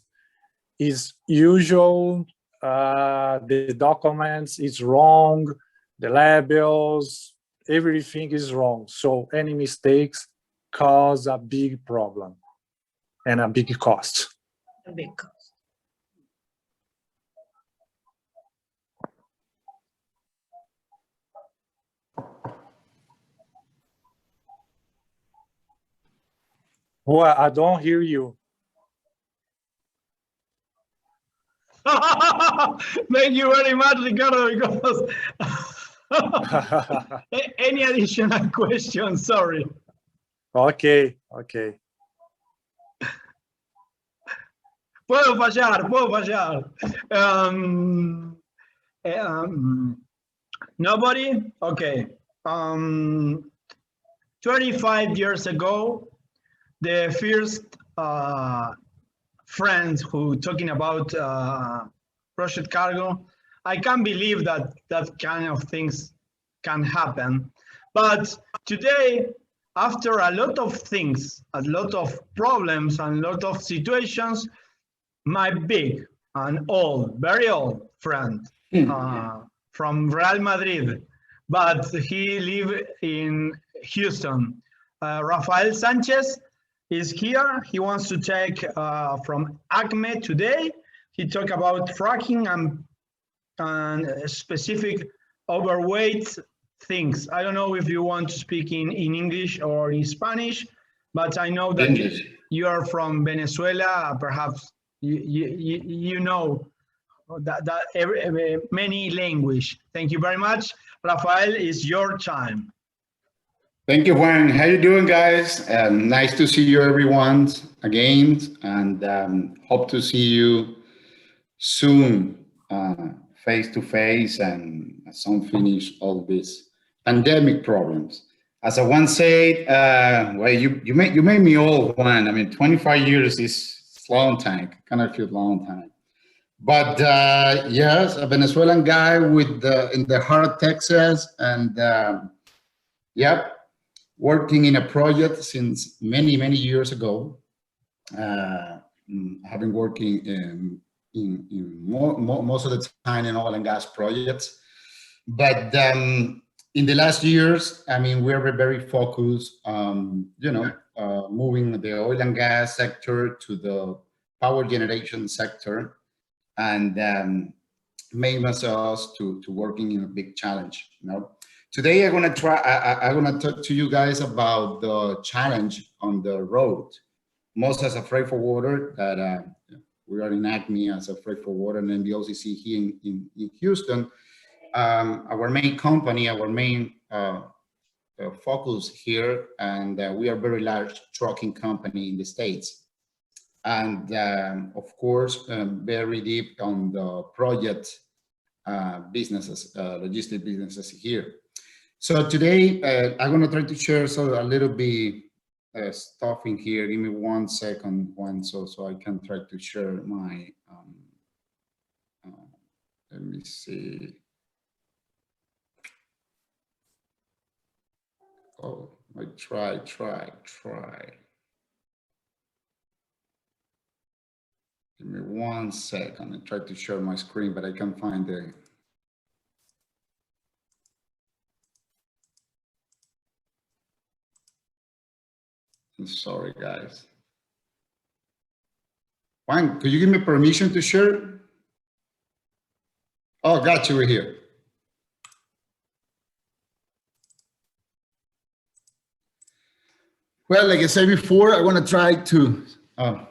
it's usual, the documents is wrong, the labels, everything is wrong. So any mistakes cause a big problem and a big cost. a big cost. Well, I don't hear you. Thank you very much, Ricardo, because any additional questions? Sorry. Okay. Puedo fallar. Nobody? Okay. 25 years ago, the first friends who talking about project cargo, I can't believe that that kind of things can happen. But today, after a lot of things, a lot of problems, and a lot of situations, my big and old, very old friend from Real Madrid, but he live in Houston, Rafael Sanchez, is here. He wants to take from ACME today. He talked about fracking and specific overweight things. I don't know if you want to speak in English or in Spanish, but I know that you are from Venezuela. Perhaps you know that many language. Thank you very much. Rafael, it's your time. Thank you, Juan. How you doing, guys? Nice to see you, everyone, again, and hope to see you soon, face to face, and some finish all these pandemic problems. As I once said, well, you made me old, Juan. I mean, 25 years is a long time. Kind of feel long time. But yes, a Venezuelan guy with in the heart of Texas, and yep. Working in a project since many years ago. I've been working in most of the time in oil and gas projects, but in the last years, I mean, we're very focused on, moving the oil and gas sector to the power generation sector, and made myself to working in a big challenge, Today, I'm going to talk to you guys about the challenge on the road. Most as a freight forwarder that we are in ACME as a freight forwarder, and then the OCC here in Houston. Our main company, our main focus here, and we are a very large trucking company in the States. And of course, very deep on the project businesses, logistic businesses here. So today, I'm going to try to share a little bit stuff in here. Give me 1 second, Juan, so I can try to share my, let me see. Oh, I try. Give me 1 second. I try to share my screen, but I can't find the. I'm sorry, guys. Juan, could you give me permission to share? Oh, got you here. Well, like I said before, I want to try to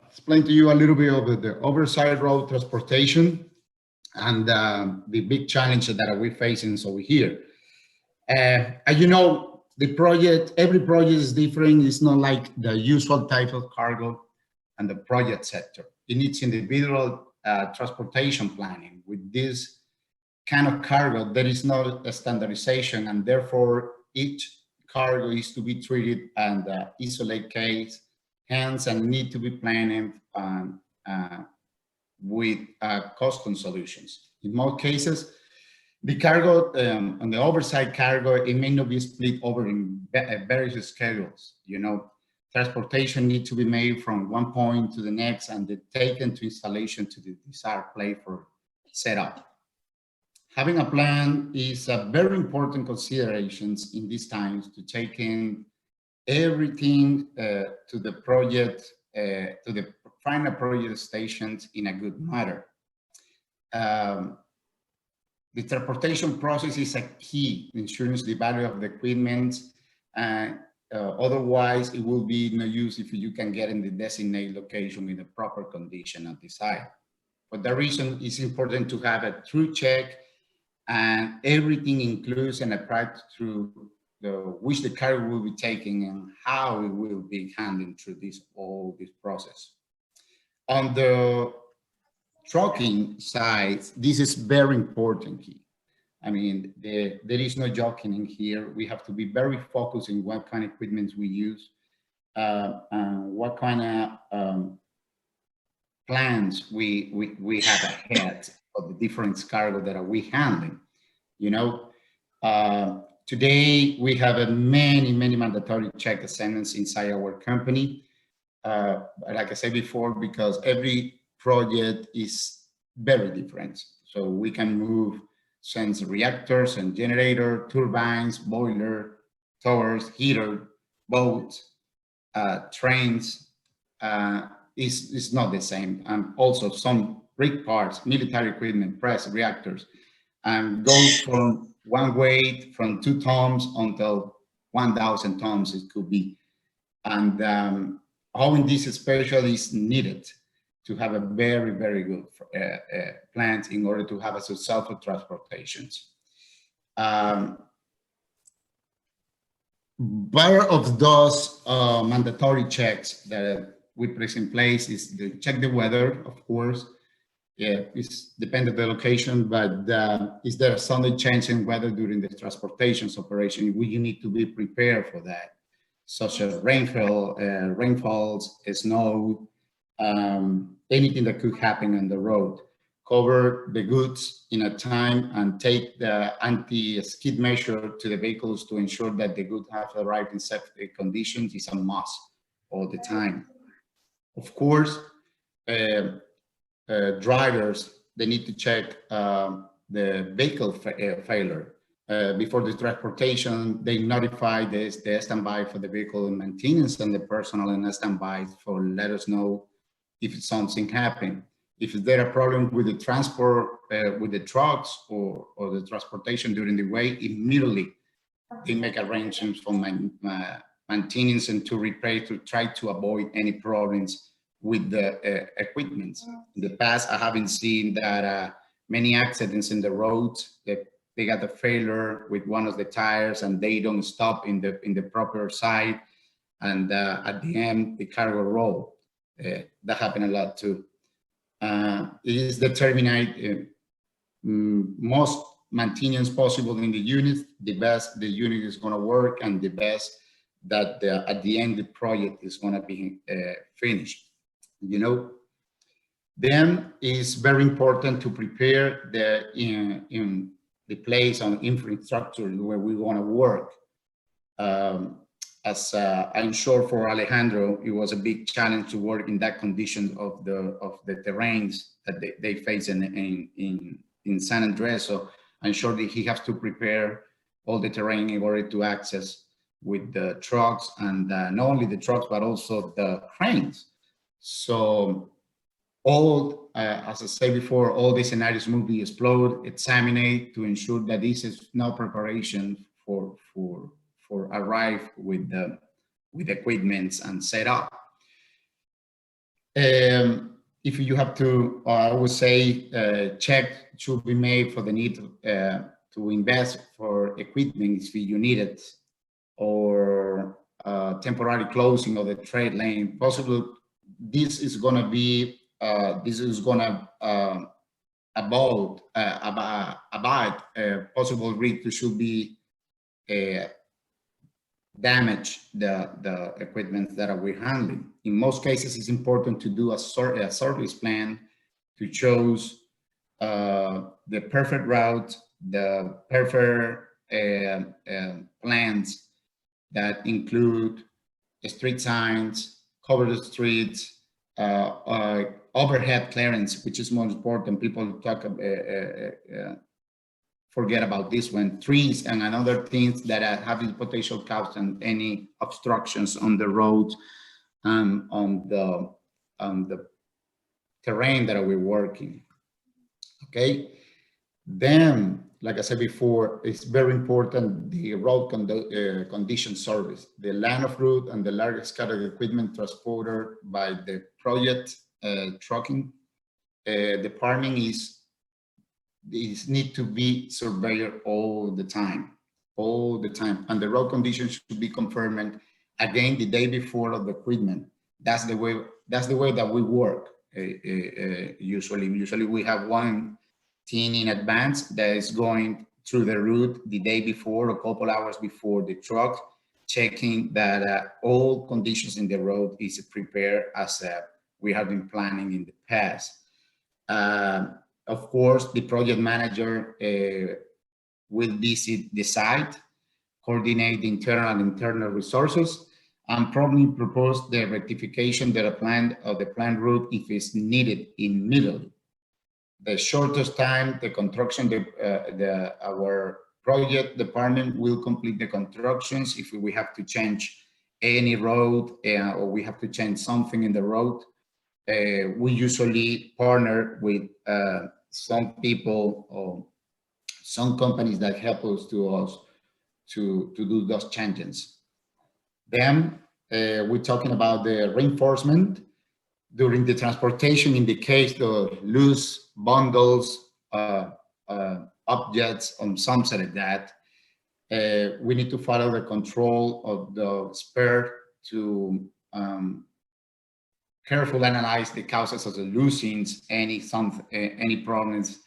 explain to you a little bit of the oversize road transportation and the big challenge that we're facing over here. As you know, every project is different. It's not like the usual type of cargo and the project sector. It needs individual transportation planning. With this kind of cargo, there is no standardization, and therefore each cargo is to be treated and isolate case, hence, and need to be planned with custom solutions. In most cases, the cargo, on the oversize cargo, it may not be split over in various schedules. Transportation needs to be made from one point to the next and then taken to installation to the desired place for setup. Having a plan is a very important considerations in these times to take in everything to the project, to the final project stations in a good manner. The transportation process is a key in ensuring the value of the equipment. Otherwise, it will be no use if you can get in the designated location in the proper condition and design. For that reason, it's important to have a true check, and everything includes and applied through which the cargo will be taken and how it will be handled through all this process. On the trucking side, this is very important key. I mean, there is no joking in here. We have to be very focused in what kind of equipment we use, and what kind of plans we have ahead of the different cargo that we handling. Today we have many mandatory check assignments inside our company. Like I said before, because every project is very different. So we can move sense reactors and generator, turbines, boiler, towers, heater, boats, trains. Is not the same. And also some rig parts, military equipment, press, reactors, and go from one weight from 2 tons until 1,000 tons it could be. And all in this especially is needed to have a very good plant in order to have a successful transportations. But part of those mandatory checks that we place in place is to check the weather, of course. Yeah, it's depends on the location, but is there a sudden change in weather during the transportations operation? You need to be prepared for that, such as rainfall, rainfalls, snow, anything that could happen on the road. Cover the goods in a time and take the anti-skid measure to the vehicles to ensure that the goods have arrived in safe conditions is a must all the time. Of course, drivers, they need to check the vehicle failure. Before the transportation, they notify the standby for the vehicle and maintenance and the personnel in standby for let us know if something happened. If there a problem with the transport, with the trucks or the transportation during the way, immediately they make arrangements for maintenance and to repair to try to avoid any problems with the equipment. In the past, I haven't seen that many accidents in the road that they got a failure with one of the tires and they don't stop in the proper side, and at the end the cargo roll. That happened a lot too. It is determined most maintenance possible in the unit, the best the unit is going to work, and the best that at the end the project is going to be finished. You know, then it's very important to prepare in the place on infrastructure where we want to work. As I'm sure for Alejandro, it was a big challenge to work in that condition of the terrains that they face in San Andres. So I'm sure that he has to prepare all the terrain in order to access with the trucks, and not only the trucks but also the cranes. So all, as I said before, all the scenarios will be explored, examined to ensure that this is no preparation for arrive with the equipment and set up. If you have to, I would say, check should be made for the need to invest for equipment if you need it, or temporary closing of the trade lane. Possible, this is going to be, about possible risk to should be damage the equipment that we're handling. In most cases, it's important to do a service plan to choose the perfect route, the perfect plans that include street signs, cover the streets, overhead clearance, which is more important. People talk forget about this one. Trees and other things that have the potential cause and any obstructions on the road and on the terrain that we're working. Okay. Then, like I said before, it's very important the road condition service, the line of route and the large scale equipment transported by the project trucking department is need to be surveyed all the time, and the road conditions should be confirmed again the day before of the equipment. That's the way that we work. Usually we have one team in advance that is going through the route the day before, a couple hours before the truck, checking that all conditions in the road is prepared as we have been planning in the past. Of course, the project manager will visit the site, coordinate the internal resources, and probably propose the rectification that the planned route if it's needed immediately. The shortest time, the construction, our project department will complete the constructions. If we have to change any road or we have to change something in the road, we usually partner with some people or some companies that help us to do those changes. Then we're talking about the reinforcement during the transportation in the case of loose bundles, objects, or something like that. we need to follow the control of the spare to carefully analyze the causes of the loosings, any problems,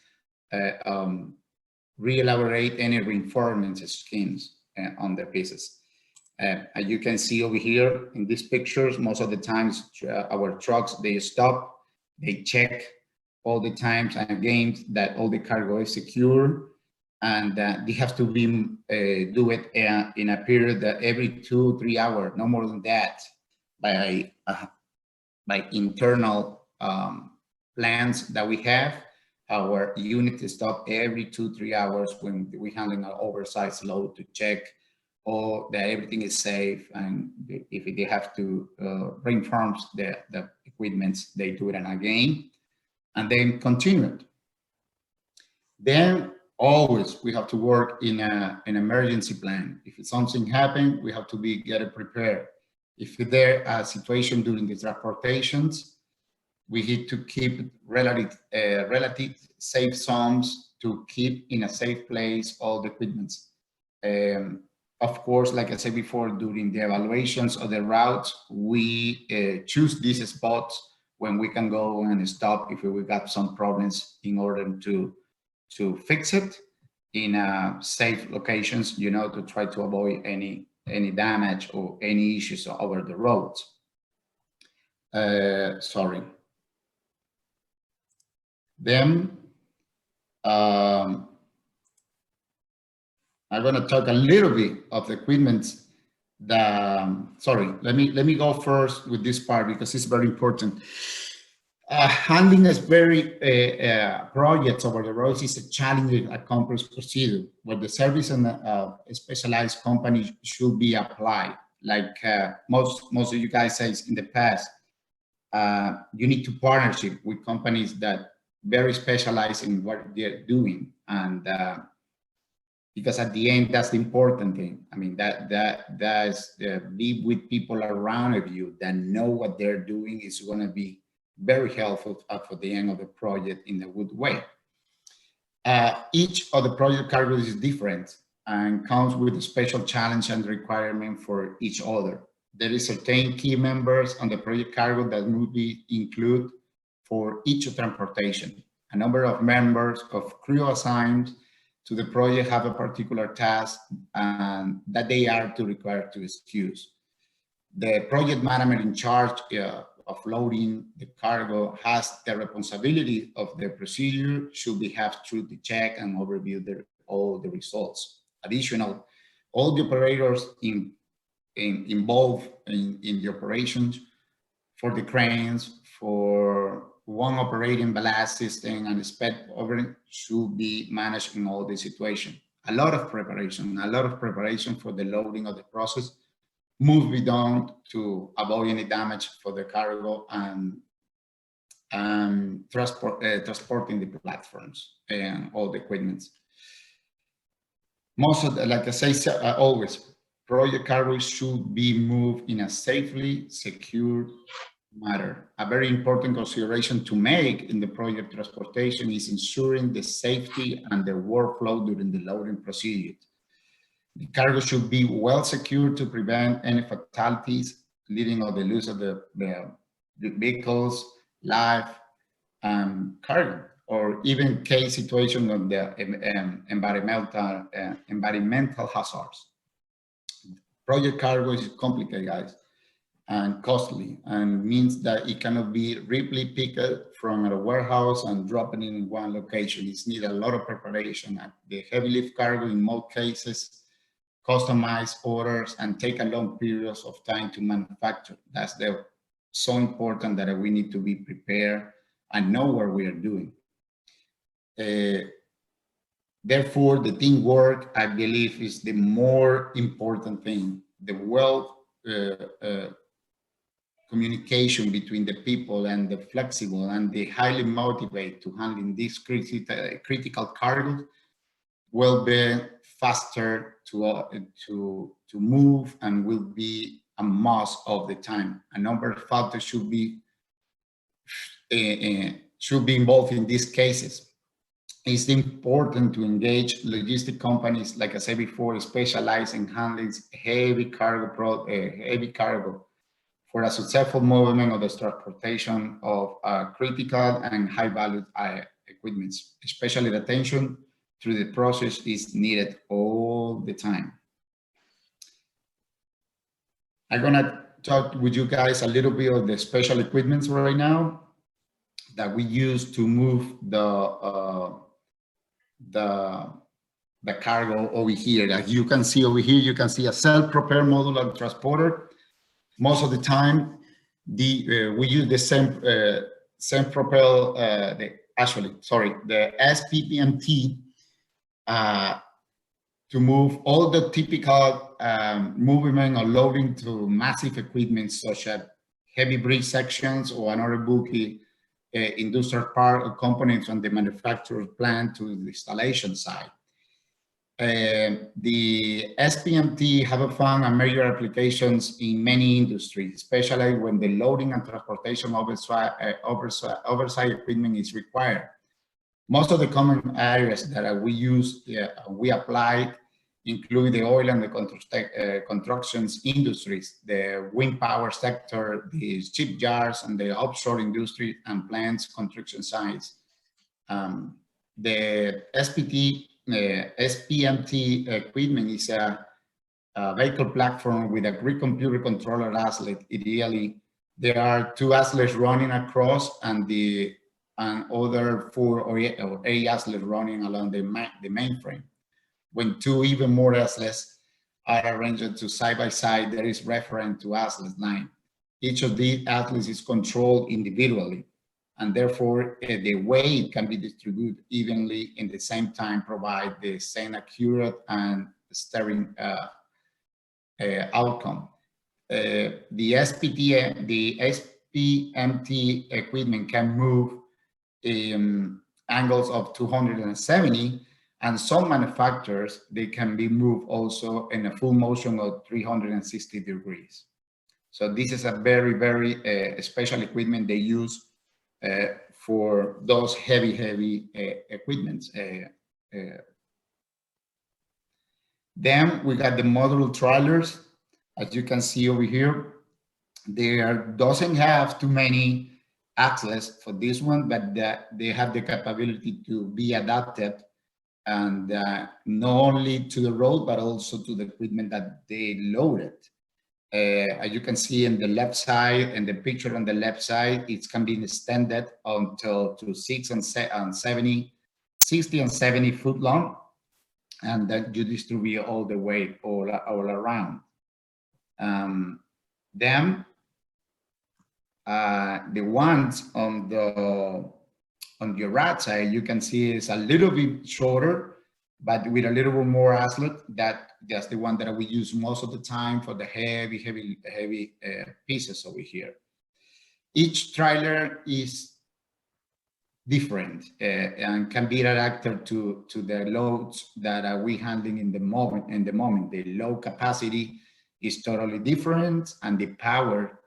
re-elaborate any reinforcement schemes on the pieces. As you can see over here in these pictures, most of the times our trucks, they stop, they check all the times and again that all the cargo is secure, and they have to be do it in a period that every 2-3 hours, no more than that, by internal plans that we have. Our unit is stopped every 2-3 hours when we're handling an oversized load to check or that everything is safe, and if they have to reinforce the equipment, they do it again, and then continue it. Then always we have to work in an emergency plan. If something happens, we have to get prepared. If there a situation during the transportations, we need to keep relative safe zones to keep in a safe place all the equipment. Of course, like I said before, during the evaluations of the routes, we choose these spots when we can go and stop if we got some problems in order to fix it in safe locations, you know, to try to avoid any damage or any issues over the roads. Sorry. Then I'm going to talk a little bit of the equipment. Sorry, let me go first with this part because it's very important. Handling is very projects over the roads is a challenging, a complex procedure where the service and specialized companies should be applied. Like most of you guys said in the past, you need to partnership with companies that very specialized in what they're doing, and because at the end that's the important thing. I mean that's be with people around of you that know what they're doing is going to be very helpful for the end of the project in a good way. Each of the project cargoes is different and comes with a special challenge and requirement for each other. There is certain key members on the project cargo that will be included for each transportation. A number of members of crew assigned to the project have a particular task that they are required to execute. The project manager in charge of loading the cargo has the responsibility of the procedure, should be have to check and overview all the results. Additional, all the operators involved in the operations for the cranes, for one operating ballast system and spec over should be managed in all the situation. A lot of preparation for the loading of the process must be done to avoid any damage for the cargo and transporting the platforms and all the equipment. Most of the, like I say, always, project cargo should be moved in a safely secure manner. A very important consideration to make in the project transportation is ensuring the safety and the workflow during the loading procedure. The cargo should be well secured to prevent any fatalities leading or the loss of the vehicles, life, cargo, or even case situation of the environmental hazards. Project cargo is complicated, guys, and costly, and means that it cannot be readily picked from a warehouse and dropped in one location. It's need a lot of preparation. The heavy lift cargo in most cases customize orders and take a long periods of time to manufacture. That's so important that we need to be prepared and know what we are doing. Therefore, the teamwork, I believe, is the more important thing. The communication between the people and the flexible and the highly motivated to handling this critical cargo will be faster to move and will be a must of the time. A number of factors should be involved in these cases. it's important to engage logistic companies, like I said before, specialized in handling heavy cargo for a successful movement of the transportation of critical and high-value equipment. Especially the attention through the process is needed all the time. I'm gonna talk with you guys a little bit of the special equipment right now that we use to move the cargo over here. As you can see over here, you can see a self-propelled modular transporter. Most of the time, we use the same propel, the SPMT to move all the typical movement or loading to massive equipment such as heavy bridge sections or another bulky industrial part or components from the manufacturer plant to the installation side. The SPMT have found a major applications in many industries, especially when the loading and transportation oversize equipment is required. Most of the common areas that we use, we apply, include the oil and the constructions industries, the wind power sector, the shipyards, and the offshore industry and plants construction sites. The SPMT equipment is a vehicle platform with a great computer controller ASLET. Ideally, there are 2 ASLETs running across and other 4 or 8 ASLETs running along the mainframe. When 2 even more ASLETs are arranged to side by side, there is reference to ASLET 9. Each of these ASLETs is controlled individually, and therefore the weight can be distributed evenly in the same time, provide the same accurate and steering outcome. The SPMT equipment can move angles of 270, and some manufacturers, they can be moved also in a full motion of 360 degrees. So this is a very, very special equipment they use for those heavy equipments. Then we got the modular trailers. As you can see over here, there doesn't have too many axles for this one, but they have the capability to be adapted, and not only to the road, but also to the equipment that they loaded. As you can see in the left side, and the picture on the left side, it can be extended until to 60 and 70 foot long, and that you distribute all the weight all around. Then the ones on your right side, you can see is a little bit shorter, but with a little bit more ASLET. That's the one that we use most of the time for the heavy pieces over here. Each trailer is different and can be adapted to the loads that we handling in the moment. The load capacity is totally different, and the power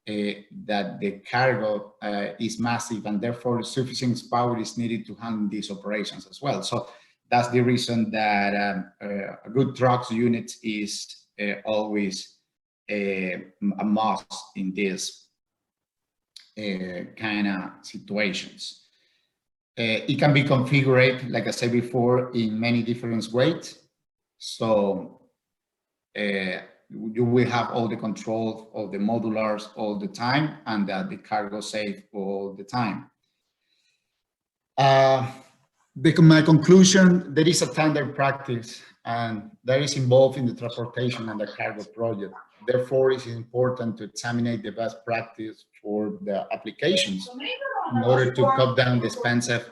that the cargo is massive, and therefore sufficient power is needed to handle these operations as well. So that's the reason that a good trucks unit is always a must in this kind of situations. It can be configured, like I said before, in many different ways. So you will have all the control of the modulars all the time, and that the cargo safe all the time. My conclusion, there is a standard practice, and that is involved in the transportation and the cargo project. Therefore, it's important to examine the best practice for the applications in order to cut down the expensive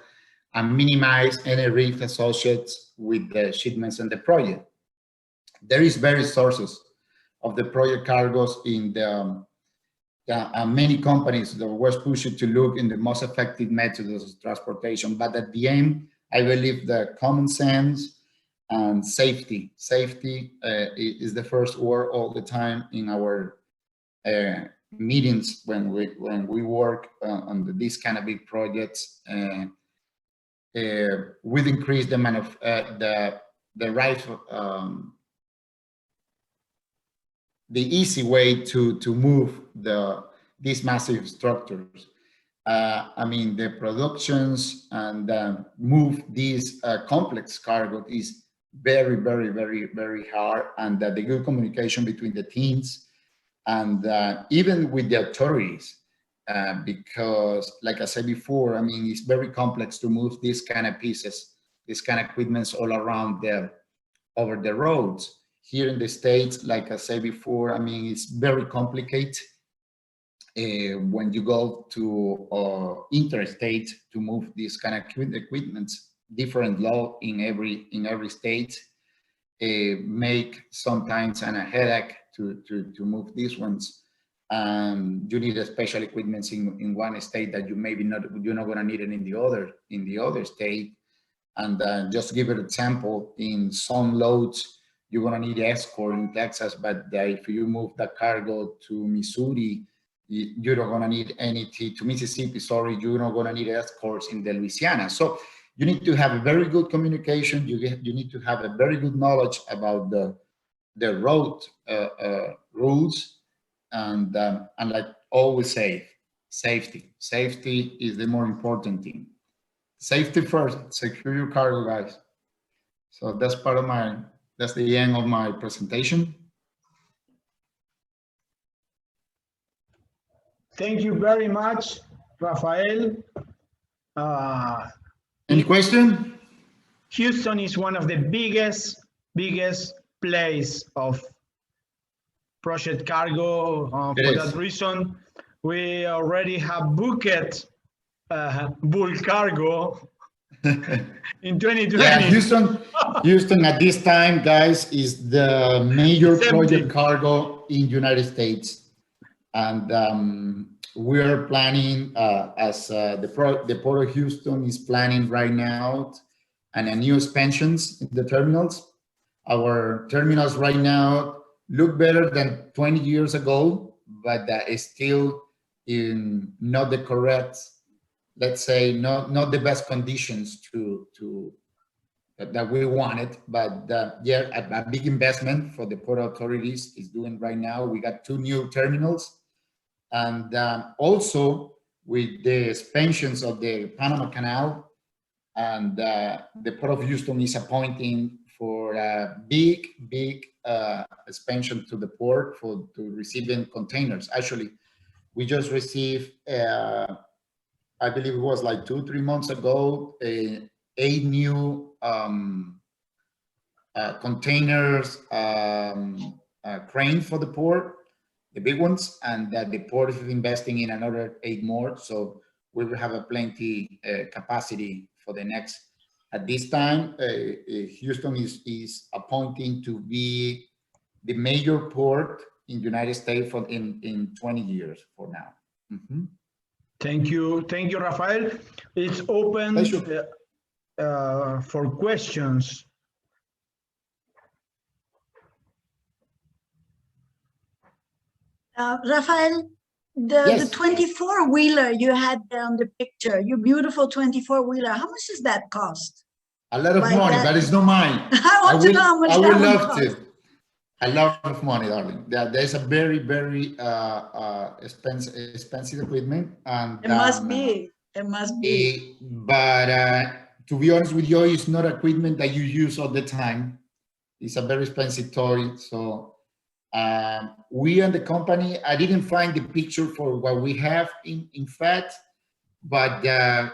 and minimize any risk associated with the shipments and the project. There is various sources of the project cargoes in the many companies that were pushed to look in the most effective methods of transportation, but at the end, I believe that common sense and safety is the first word all the time in our meetings when we work on these kind of big projects. would increase the easy way to move these massive structures. I mean, the productions and move these complex cargo is very, very, very, very hard, and the good communication between the teams and even with the authorities, because, like I said before, I mean, it's very complex to move these kind of pieces, these kind of equipments all around over the roads. Here in the States, like I said before, I mean, it's very complicated. When you go to interstate to move this kind of equipment, different law in every state, make sometimes a headache to move these ones. You need a special equipment in one state that you're not going to need it in the other state. And just give an example, in some loads you're going to need escort in Texas, but if you move the cargo to Missouri, you're not going to need anything to Mississippi, sorry, you're not going to need escorts in Louisiana. So you need to have a very good communication. You need to have a very good knowledge about the road rules, and like always say, safety is the more important thing. Safety first, secure your cargo, guys. So that's that's the end of my presentation. Thank you very much, Rafael. Any question? Houston is one of the biggest place of project cargo. For that reason, we already have booked bulk cargo in 2020. Yeah, Houston at this time, guys, is the major project cargo in United States. And we're planning, as the Port of Houston is planning right now, and a new expansions in the terminals. Our terminals right now look better than 20 years ago, but that is still in not the correct, let's say, not the best conditions that we wanted. But yeah, a big investment for the port authorities is doing right now. We got 2 new terminals. And also with the expansions of the Panama Canal, and the Port of Houston is appointing for a big expansion to the port to receiving containers. Actually, we just received, I believe it was like 2-3 months ago, 8 new containers crane for the port, the big ones, and that the port is investing in another 8 more. So we will have a plenty capacity for the next. At this time, Houston is appointing to be the major port in the United States in 20 years for now. Mm-hmm. Thank you, Rafael. It's open for questions. Rafael, the 24-wheeler you had on the picture, your beautiful 24-wheeler, how much does that cost? A lot of money. That is not mine. I want to know how much that would cost. A lot of money, darling. There's a very expensive equipment, and it must be. It must be. But to be honest with you, it's not equipment that you use all the time. It's a very expensive toy. So we and the company, I didn't find the picture for what we have in fact, but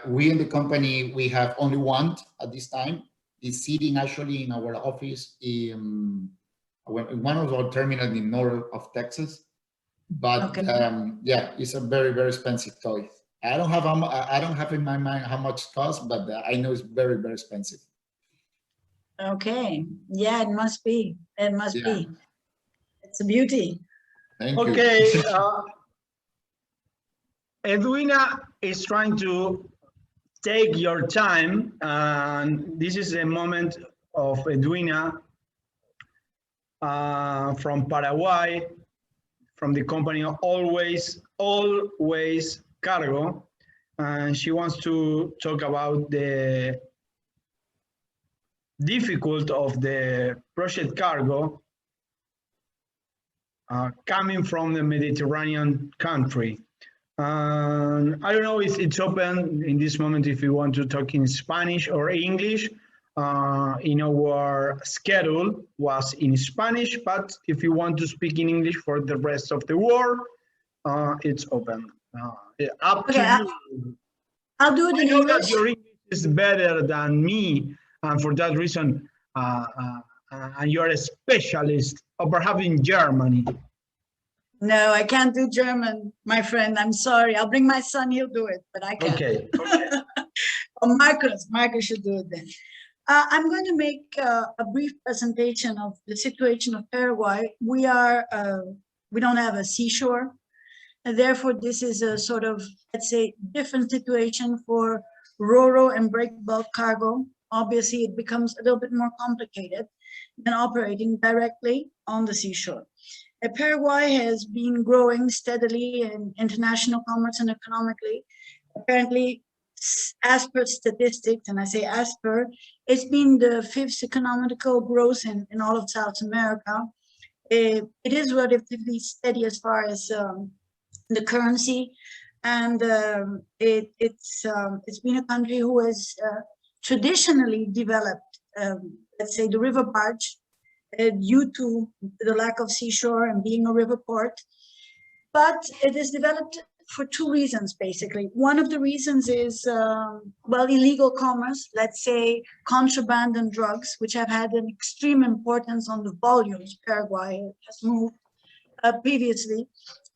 we and the company, we have only one at this time. It's sitting actually in our office in one of our terminals in north of Texas. But yeah, it's a very expensive toy. I don't have in my mind how much it costs, but I know it's very expensive. Okay. Yeah, it must be. It must be. It's a beauty. Thank you. Okay. Edwina is trying to take your time, and this is a moment of Edwina from Paraguay, from the company Always Cargo, and she wants to talk about the difficult of the project cargo coming from the Mediterranean country. I don't know if it's open in this moment if you want to talk in Spanish or English. In our schedule was in Spanish, but if you want to speak in English for the rest of the world, it's open. Up to you. I'll do it in I know English. that your English is better than me, and for that reason, and you're a specialist, or perhaps in Germany. No, I can't do German, my friend. I'm sorry. I'll bring my son. He'll do it, but I can't. Okay. Or Marcus should do it then. I'm going to make a brief presentation of the situation of Paraguay. We don't have a seashore, and therefore this is a sort of, let's say, different situation for ro-ro and break bulk cargo. Obviously, it becomes a little bit more complicated than operating directly on the seashore. Paraguay has been growing steadily in international commerce and economically. Apparently, as per statistics, and I say as per, it's been the 5th economical growth in all of South America. It is relatively steady as far as the currency, and it's been a country who has traditionally developed, let's say, the river barge, due to the lack of seashore and being a river port. But it is developed for 2 reasons, basically. One of the reasons is, well, illegal commerce, let's say contraband and drugs, which have had an extreme importance on the volumes Paraguay has moved previously.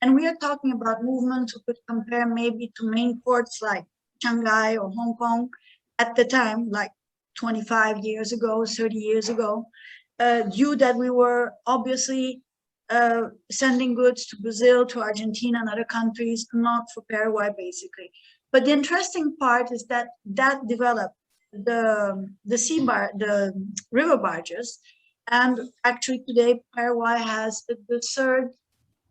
And we are talking about movements we could compare maybe to main ports like Shanghai or Hong Kong at the time, like 25 years ago, 30 years ago. Due that we were obviously sending goods to Brazil, to Argentina and other countries, not for Paraguay, basically. But the interesting part is that developed the river barges, and actually today Paraguay has the 3rd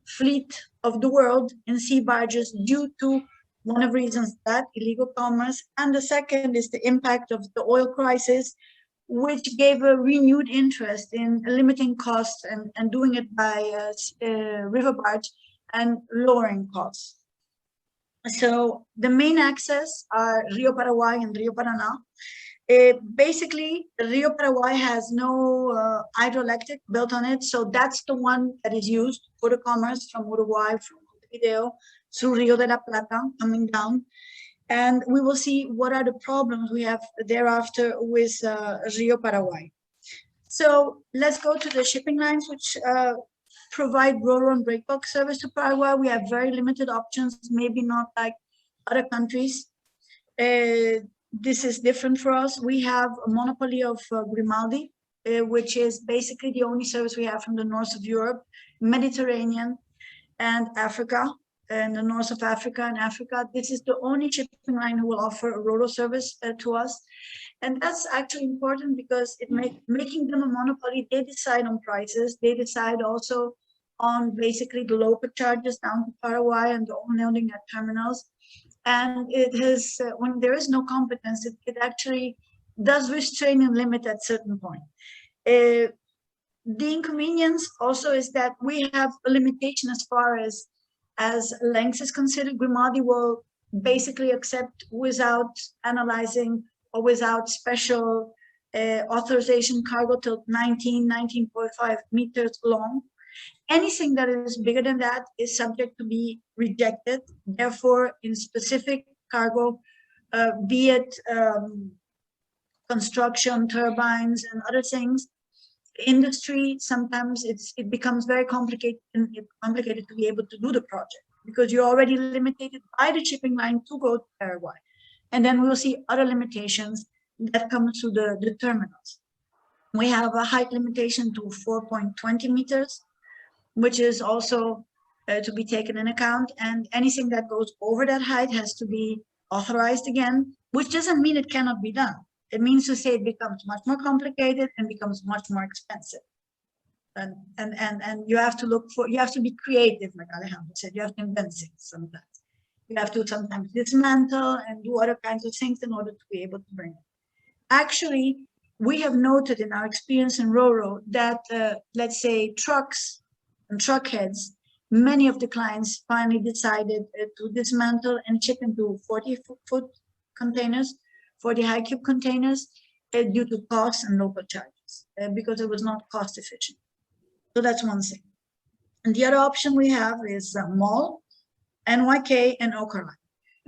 fleet of the world in sea barges due to one of the reasons that illegal commerce, and the second is the impact of the oil crisis, which gave a renewed interest in limiting costs and doing it by river barge and lowering costs. So the main access are Rio Paraguay and Rio Paraná. Basically, Rio Paraguay has no hydroelectric built on it, so that's the one that is used for the commerce from Uruguay, from Montevideo, through Rio de la Plata, coming down. And we will see what are the problems we have thereafter with Rio Paraguay. So let's go to the shipping lines, which provide ro-ro and break bulk service to Paraguay. We have very limited options, maybe not like other countries. This is different for us. We have a monopoly of Grimaldi, which is basically the only service we have from the north of Europe, Mediterranean and Africa. In the north of Africa and Africa. This is the only shipping line who will offer a ro-ro service to us. And that's actually important because it making them a monopoly, they decide on prices, they decide also on basically the local charges down to Paraguay and the unloading at terminals. And it has, when there is no competence, it actually does restrain and limit at certain point. The inconvenience also is that we have a limitation as far as length is considered. Grimaldi will basically accept without analyzing or without special authorization cargo till 19.5 meters long. Anything that is bigger than that is subject to be rejected. Therefore, in specific cargo, be it construction, turbines, and other things, industry, sometimes it becomes very complicated to be able to do the project because you're already limited by the shipping line to go to Paraguay. And then we'll see other limitations that come through the terminals. We have a height limitation to 4.20 meters, which is also to be taken in account. And anything that goes over that height has to be authorized again, which doesn't mean it cannot be done. It means to say it becomes much more complicated and becomes much more expensive. And you have to be creative, like Alejandro said, you have to invent things sometimes. You have to sometimes dismantle and do other kinds of things in order to be able to bring it. Actually, we have noted in our experience in Roro that, let's say, trucks and truck heads, many of the clients finally decided to dismantle and chip into 40-foot containers, 40 high cube containers, due to costs and local charges, because it was not cost efficient. So that's one thing. And the other option we have is MOL, NYK, and Okerline.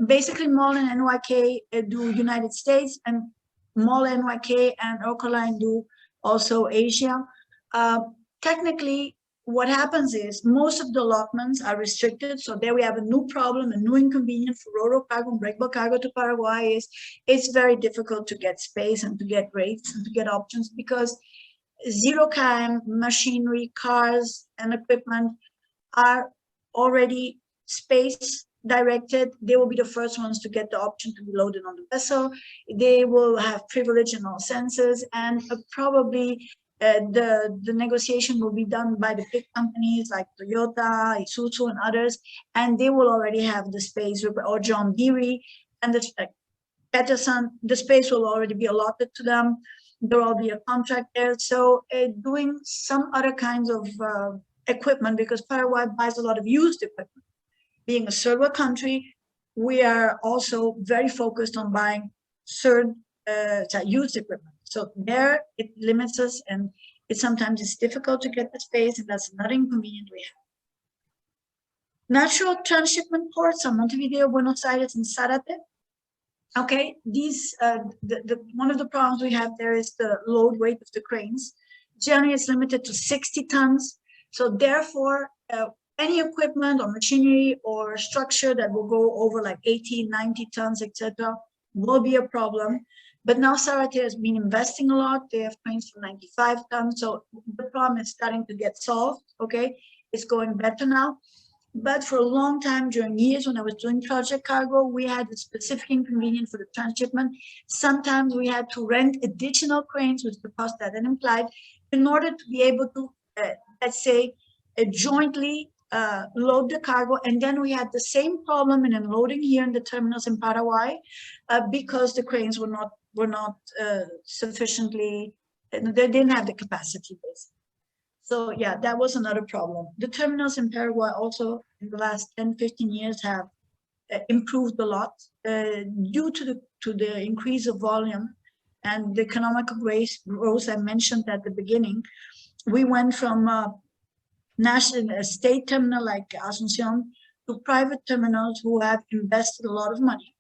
Basically, MOL and NYK do United States, and MOL, NYK, and Okerline do also Asia. Technically, what happens is most of the allotments are restricted. So there we have a new problem, a new inconvenience for Roro cargo and breakable cargo to Paraguay is it's very difficult to get space and to get rates and to get options because zero KM machinery, cars, and equipment are already space directed. They will be the first ones to get the option to be loaded on the vessel. They will have privilege in all senses, and probably the negotiation will be done by the big companies like Toyota, Isuzu, and others, and they will already have the space, or John Deere and the Peterson. The space will already be allotted to them. There will be a contract there. So doing some other kinds of equipment, because Paraguay buys a lot of used equipment. Being a third world country, we are also very focused on buying used equipment. So there it limits us, and sometimes it's difficult to get the space, and that's another inconvenience we have. Natural transshipment ports are Montevideo, Buenos Aires, and Zárate. Okay, these one of the problems we have there is the load weight of the cranes. Generally, it's limited to 60 tons. So therefore, any equipment or machinery or structure that will go over like 80, 90 tons, etc., will be a problem. But now Zárate has been investing a lot. They have cranes for 95 tons. So the problem is starting to get solved. Okay, it's going better now. But for a long time, during years when I was doing project cargo, we had a specific inconvenience for the transshipment. Sometimes we had to rent additional cranes, which the cost that implied, in order to be able to, let's say, jointly load the cargo. And then we had the same problem in unloading here in the terminals in Paraguay, because the cranes were not sufficiently, they didn't have the capacity basically. So yeah, that was another problem. The terminals in Paraguay also in the last 10, 15 years have improved a lot due to the increase of volume and the economic growth I mentioned at the beginning. We went from a state terminal like Asunción to private terminals who have invested a lot of money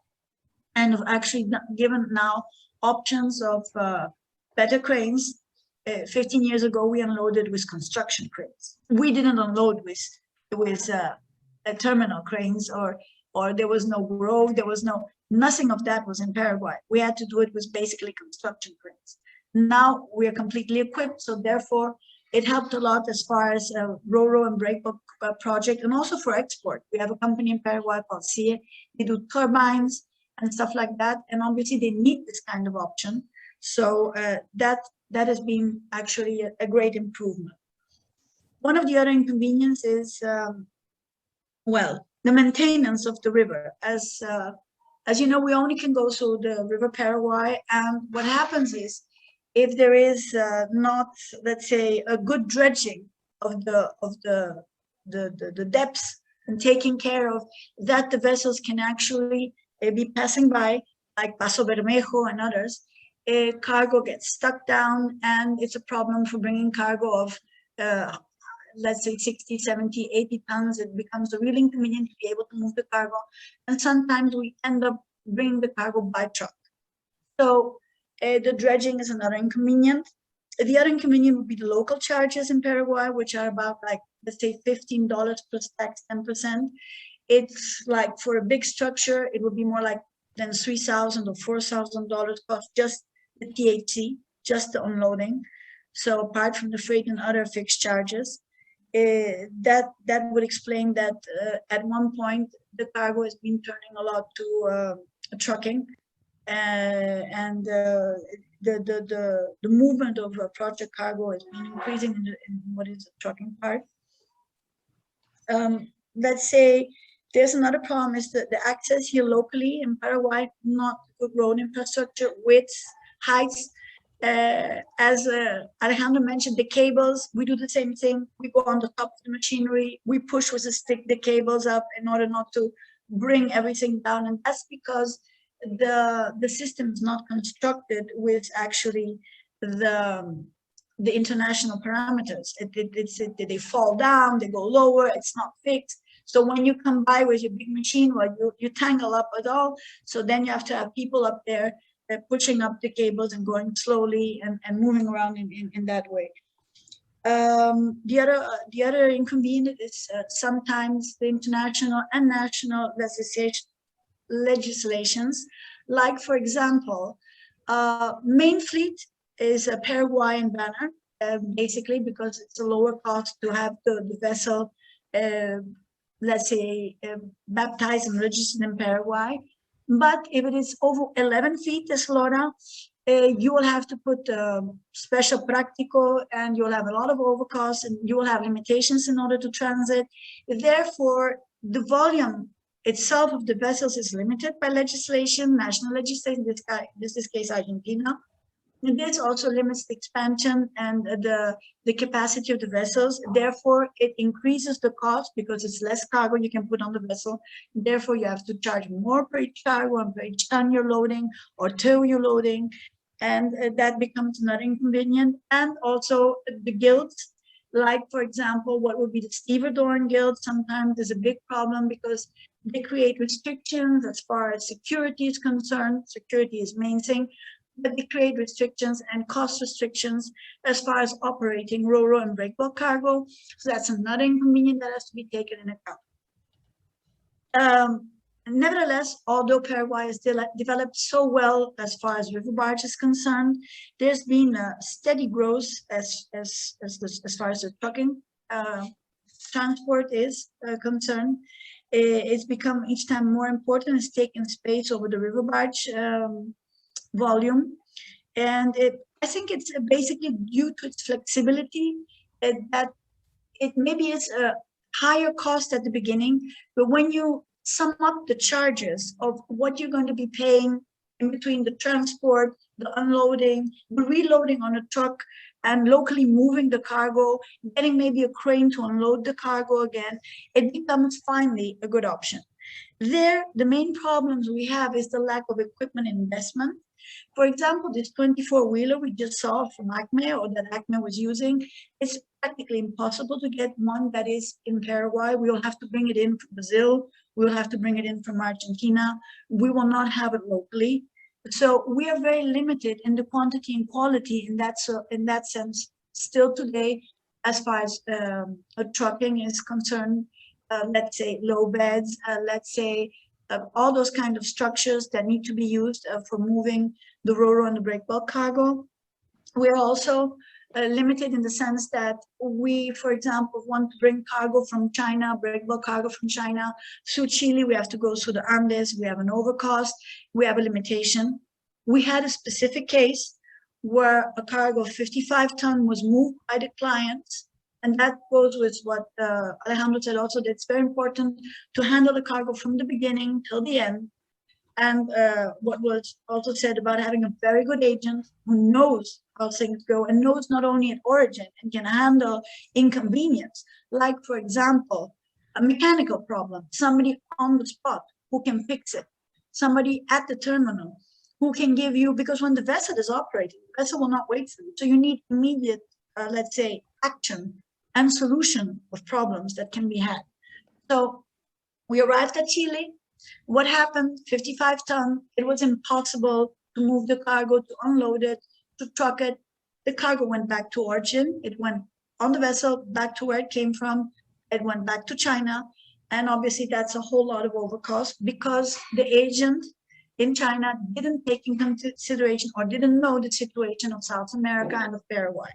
and have actually given now options of better cranes. 15 years ago, we unloaded with construction cranes. We didn't unload with terminal cranes, or there was no growth. There was nothing of that was in Paraguay. We had to do it with basically construction cranes. Now we are completely equipped, so therefore it helped a lot as far as Roro and breakbook project, and also for export. We have a company in Paraguay called ACME. They do turbines and stuff like that, and obviously they need this kind of option. So that has been actually a great improvement. One of the other inconveniences is, well, the maintenance of the river. As you know, we only can go through the River Paraguay, and what happens is, if there is not, let's say, a good dredging of the depths and taking care of that, the vessels can actually be passing by, like Paso Bermejo and others. Cargo gets stuck down, and it's a problem for bringing cargo of, let's say, 60, 70, 80 tons. It becomes a real inconvenience to be able to move the cargo. And sometimes we end up bringing the cargo by truck. So the dredging is another inconvenience. The other inconvenience would be the local charges in Paraguay, which are about, like, let's say $15 plus tax, 10%. It's like for a big structure, it would be more like than $3,000 or $4,000 cost just the THC, just the unloading. So apart from the freight and other fixed charges, that would explain that at one point the cargo has been turning a lot to trucking, and the movement of project cargo has been increasing in what is the trucking part. Let's say there's another problem is that the access here locally in Paraguay, not good road infrastructure, widths, heights. As Alejandro mentioned, the cables, we do the same thing. We go on the top of the machinery, we push with a stick the cables up in order not to bring everything down. And that's because the system is not constructed with actually the international parameters. They fall down, they go lower, it's not fixed. So when you come by with your big machine, well, you tangle up at all. So then you have to have people up there pushing up the cables and going slowly and moving around in that way. The other inconvenience is sometimes the international and national legislations, like for example, main fleet is a Paraguayan banner, basically because it's a lower cost to have the vessel, let's say, baptized and registered in Paraguay. But if it is over 11 feet eslora, you will have to put special practico, and you'll have a lot of overcosts, and you will have limitations in order to transit. Therefore, the volume itself of the vessels is limited by legislation, national legislation, in this case, Argentina. And this also limits the expansion and the capacity of the vessels. Therefore, it increases the cost because it's less cargo you can put on the vessel. Therefore, you have to charge more per each cargo and per each ton you're loading or tow you're loading. And that becomes another inconvenient. And also the guilds, like, for example, what would be the stevedore guild, sometimes is a big problem because they create restrictions as far as security is concerned. Security is main thing. But they create restrictions and cost restrictions as far as operating ro-ro and breakbulk cargo. So that's another inconvenience that has to be taken in account. Nevertheless, although Paraguay has developed so well as far as river barge is concerned, there's been a steady growth as far as the trucking transport is concerned. It's become each time more important. It's taken space over the river barge volume, and I think it's basically due to its flexibility that it maybe is a higher cost at the beginning, but when you sum up the charges of what you're going to be paying in between the transport, the unloading, the reloading on a truck, and locally moving the cargo, getting maybe a crane to unload the cargo again, it becomes finally a good option. There, the main problems we have is the lack of equipment investment. For example, this 24-wheeler we just saw from ACME, or that ACME was using, it's practically impossible to get one that is in Paraguay. We will have to bring it in from Brazil. We will have to bring it in from Argentina. We will not have it locally. So we are very limited in the quantity and quality in that sense still today, as far as trucking is concerned. Let's say low beds, let's say all those kind of structures that need to be used for moving the ro-ro and the breakbulk cargo. We're also limited in the sense that we, for example, want to bring cargo from China, breakbulk cargo from China through Chile. We have to go through the Andes. We have an overcost. We have a limitation. We had a specific case where a cargo of 55 ton was moved by the clients. And that goes with what Alejandro said also, that it's very important to handle the cargo from the beginning till the end. And what was also said about having a very good agent who knows how things go and knows not only at origin and can handle inconvenience, like, for example, a mechanical problem, somebody on the spot who can fix it, somebody at the terminal who can give you, because when the vessel is operating, the vessel will not wait for you. So you need immediate, let's say, action and solution of problems that can be had. So we arrived at Chile. What happened? 55 ton. It was impossible to move the cargo, to unload it, to truck it. The cargo went back to origin. It went on the vessel back to where it came from. It went back to China. And obviously that's a whole lot of overcost because the agent in China didn't take in consideration or didn't know the situation of South America and of Paraguay.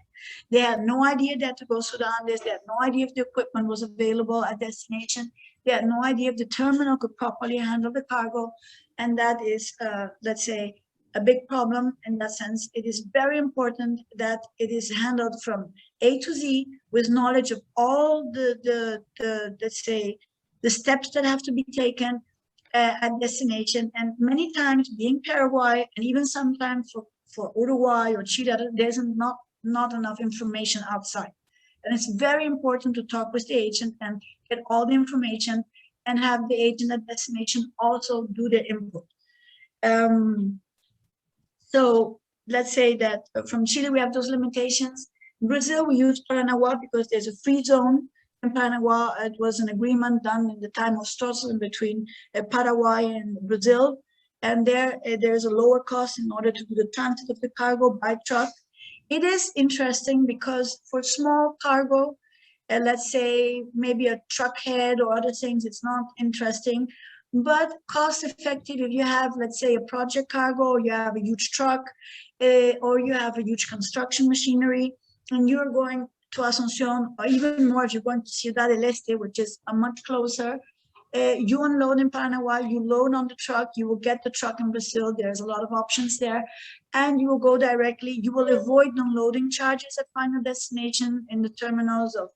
They had no idea that to go through the Andes. They had no idea if the equipment was available at destination. They had no idea if the terminal could properly handle the cargo. And that is, let's say, a big problem in that sense. It is very important that it is handled from A to Z with knowledge of all the let's say, the steps that have to be taken at destination. And many times being Paraguay and even sometimes for Uruguay or Chile, there's not enough information outside. And it's very important to talk with the agent and get all the information and have the agent at destination also do the input. So let's say that from Chile, we have those limitations. In Brazil, we use Paranaguá because there's a free zone. In Paranaguá, it was an agreement done in the time of Stossel between Paraguay and Brazil. And there's a lower cost in order to do the transit of the cargo by truck. It is interesting because for small cargo, let's say maybe a truck head or other things, it's not interesting. But cost effective, if you have, let's say, a project cargo, or you have a huge truck, or you have a huge construction machinery, and you're going to Asunción, or even more if you're going to Ciudad del Este, which is much closer, you unload in Paraguay, you load on the truck, you will get the truck in Brazil, there's a lot of options there, and you will go directly, you will avoid unloading charges at final destination in the terminals of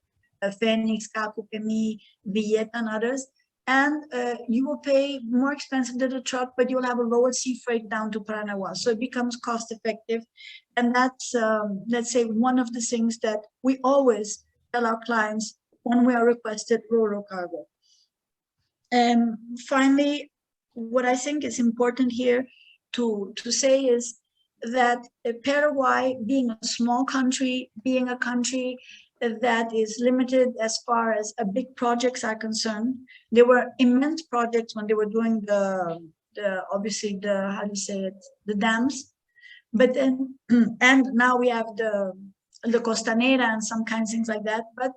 Phoenix, Caco, Pemi, Villeta, and others. And you will pay more expensive than the truck, but you'll have a lower sea freight down to Paranaguá. So it becomes cost effective. And that's, let's say, one of the things that we always tell our clients when we are requested Ro-Ro cargo. And finally, what I think is important here to say is that Paraguay, being a small country, being a country that is limited as far as big projects are concerned. There were immense projects when they were doing obviously how do you say it, the dams, but then, and now we have the Costanera and some kinds of things like that, but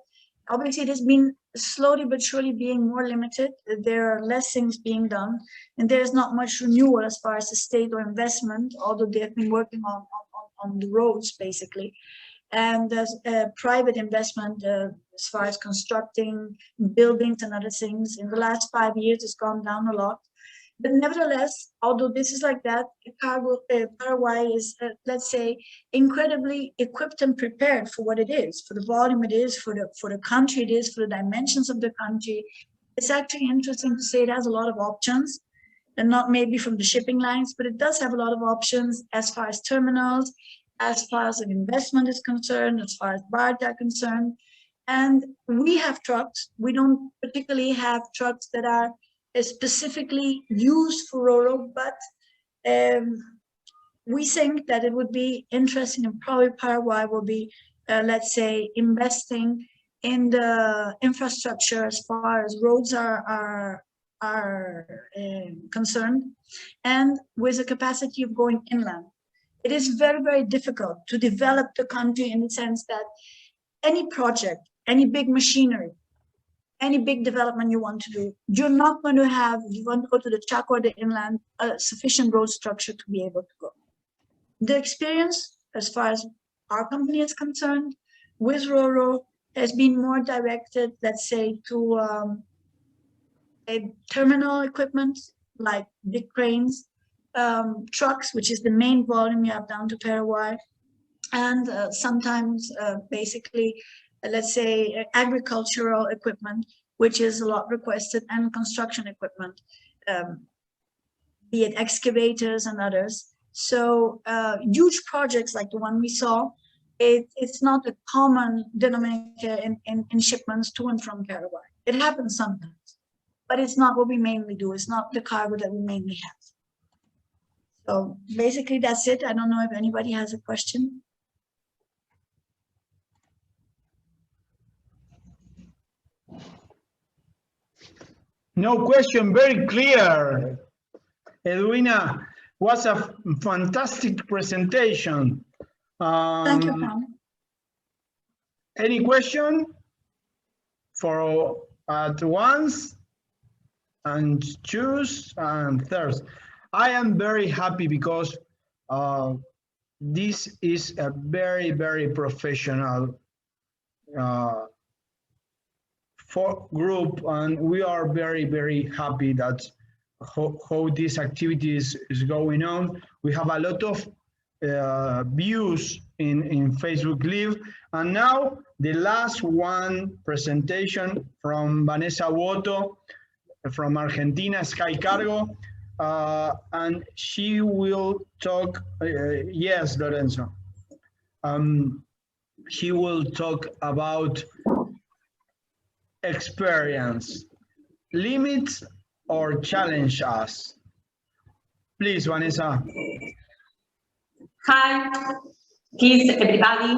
obviously it has been slowly but surely being more limited. There are less things being done, and there's not much renewal as far as the state or investment, although they've been working on the roads basically. And there's private investment as far as constructing buildings and other things. In the last 5 years, it's gone down a lot. But nevertheless, although this is like that, Paraguay is, let's say, incredibly equipped and prepared for what it is, for the volume it is, for the country it is, for the dimensions of the country. It's actually interesting to say it has a lot of options, and not maybe from the shipping lines, but it does have a lot of options as far as terminals, as far as an investment is concerned, as far as barge are concerned. And we have trucks. We don't particularly have trucks that are specifically used for Ro-Ro, but we think that it would be interesting, and probably Paraguay will be, let's say, investing in the infrastructure as far as roads are concerned, and with the capacity of going inland. It is very, very difficult to develop the country in the sense that any project, any big machinery, any big development you want to do, you're not going to have, if you want to go to the Chaco or the inland, a sufficient road structure to be able to go. The experience, as far as our company is concerned, with Ro-Ro has been more directed, let's say, to a terminal equipment like big cranes, trucks, which is the main volume you have down to Paraguay, and sometimes basically, let's say, agricultural equipment, which is a lot requested, and construction equipment, be it excavators and others. So huge projects like the one we saw, it's not a common denominator in shipments to and from Paraguay. It happens sometimes, but it's not what we mainly do. It's not the cargo that we mainly have. So basically that's it. I don't know if anybody has a question. No question, very clear. Edwina, was a fantastic presentation. Thank you, Juan. Any question for at once and choose and third? I am very happy because this is a very, very professional group, and we are very, very happy that how this activity is going on. We have a lot of views in Facebook Live, and now the last one presentation from Vanessa Woto from Argentina, Sky Cargo. and she will talk, yes, Lorenzo. She will talk about experience, limits or challenge us. Please, Vanessa. Hi, please, everybody.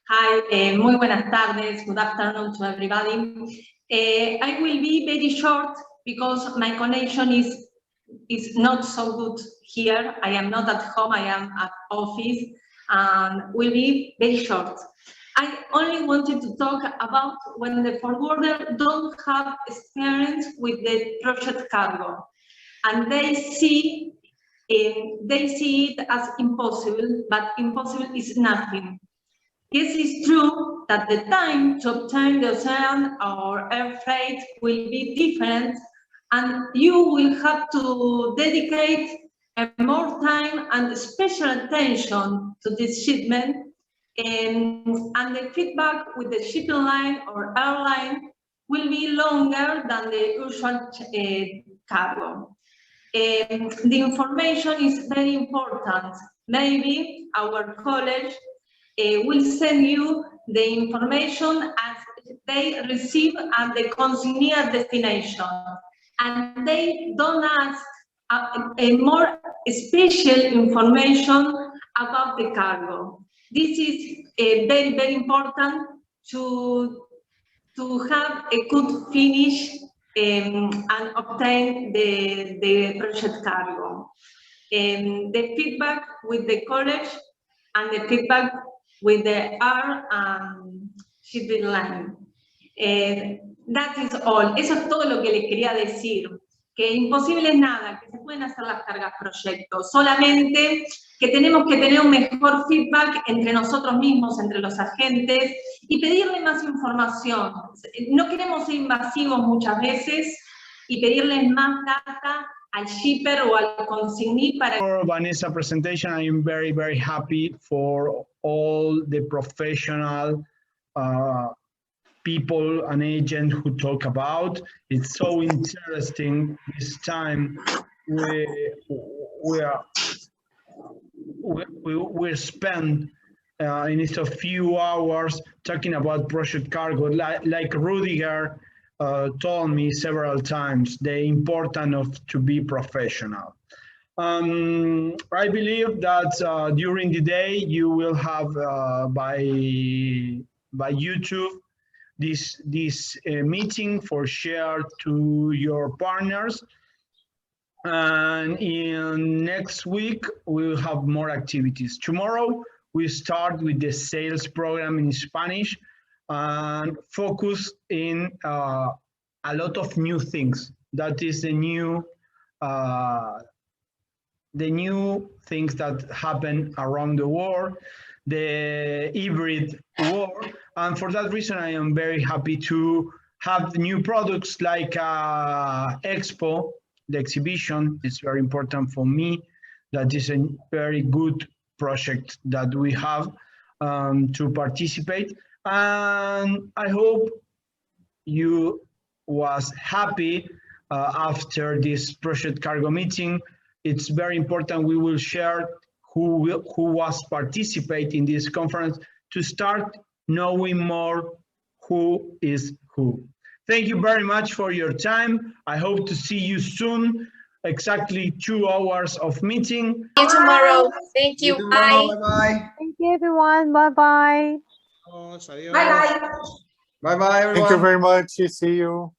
Hi, muy buenas tardes. Good afternoon to everybody. I will be very short because my connection is not so good here. I am not at home, I am at office, and will be very short. I only wanted to talk about when the forwarder don't have experience with the project cargo, and they see it as impossible, but impossible is nothing. Yes, it's true that the time to obtain the ocean or air freight will be different, and you will have to dedicate more time and special attention to this shipment, and the feedback with the shipping line or airline will be longer than the usual cargo. The information is very important. Maybe our college will send you the information as they receive at the consignee destination, and they don't ask a more special information about the cargo. This is very, very important to have a good finish and obtain the project cargo. The feedback with the college and the feedback with the air and shipping line. That is all. Eso es todo lo que les quería decir. Que imposible es nada, que se pueden hacer las cargas proyectos, solamente que tenemos que tener un mejor feedback entre nosotros mismos, entre los agentes, y pedirle más información. No queremos ser invasivos muchas veces y pedirles más data al shipper o al consignee para... For Vanessa presentation, I am very, very happy for all the professional people and agents who talk about. It's so interesting this time. We spend in just a few hours talking about project cargo, like Rudiger told me several times, the importance of to be professional. I believe that during the day you will have by YouTube this meeting for share to your partners, and in next week we will have more activities. Tomorrow we start with the sales program in Spanish and focus in a lot of new things. That is the new things that happen around the world, the hybrid war. And for that reason, I am very happy to have new products like Expo, the exhibition. It's very important for me. That is a very good project that we have to participate. And I hope you was happy after this project cargo meeting. It's very important. We will share who was participating in this conference to start knowing more who is who. Thank you very much for your time. I hope to see you soon. Exactly 2 hours of meeting. See you tomorrow. Thank you. Bye. Bye. Thank you, everyone. Bye-bye. Bye-bye. Bye-bye, everyone. Thank you very much. See you.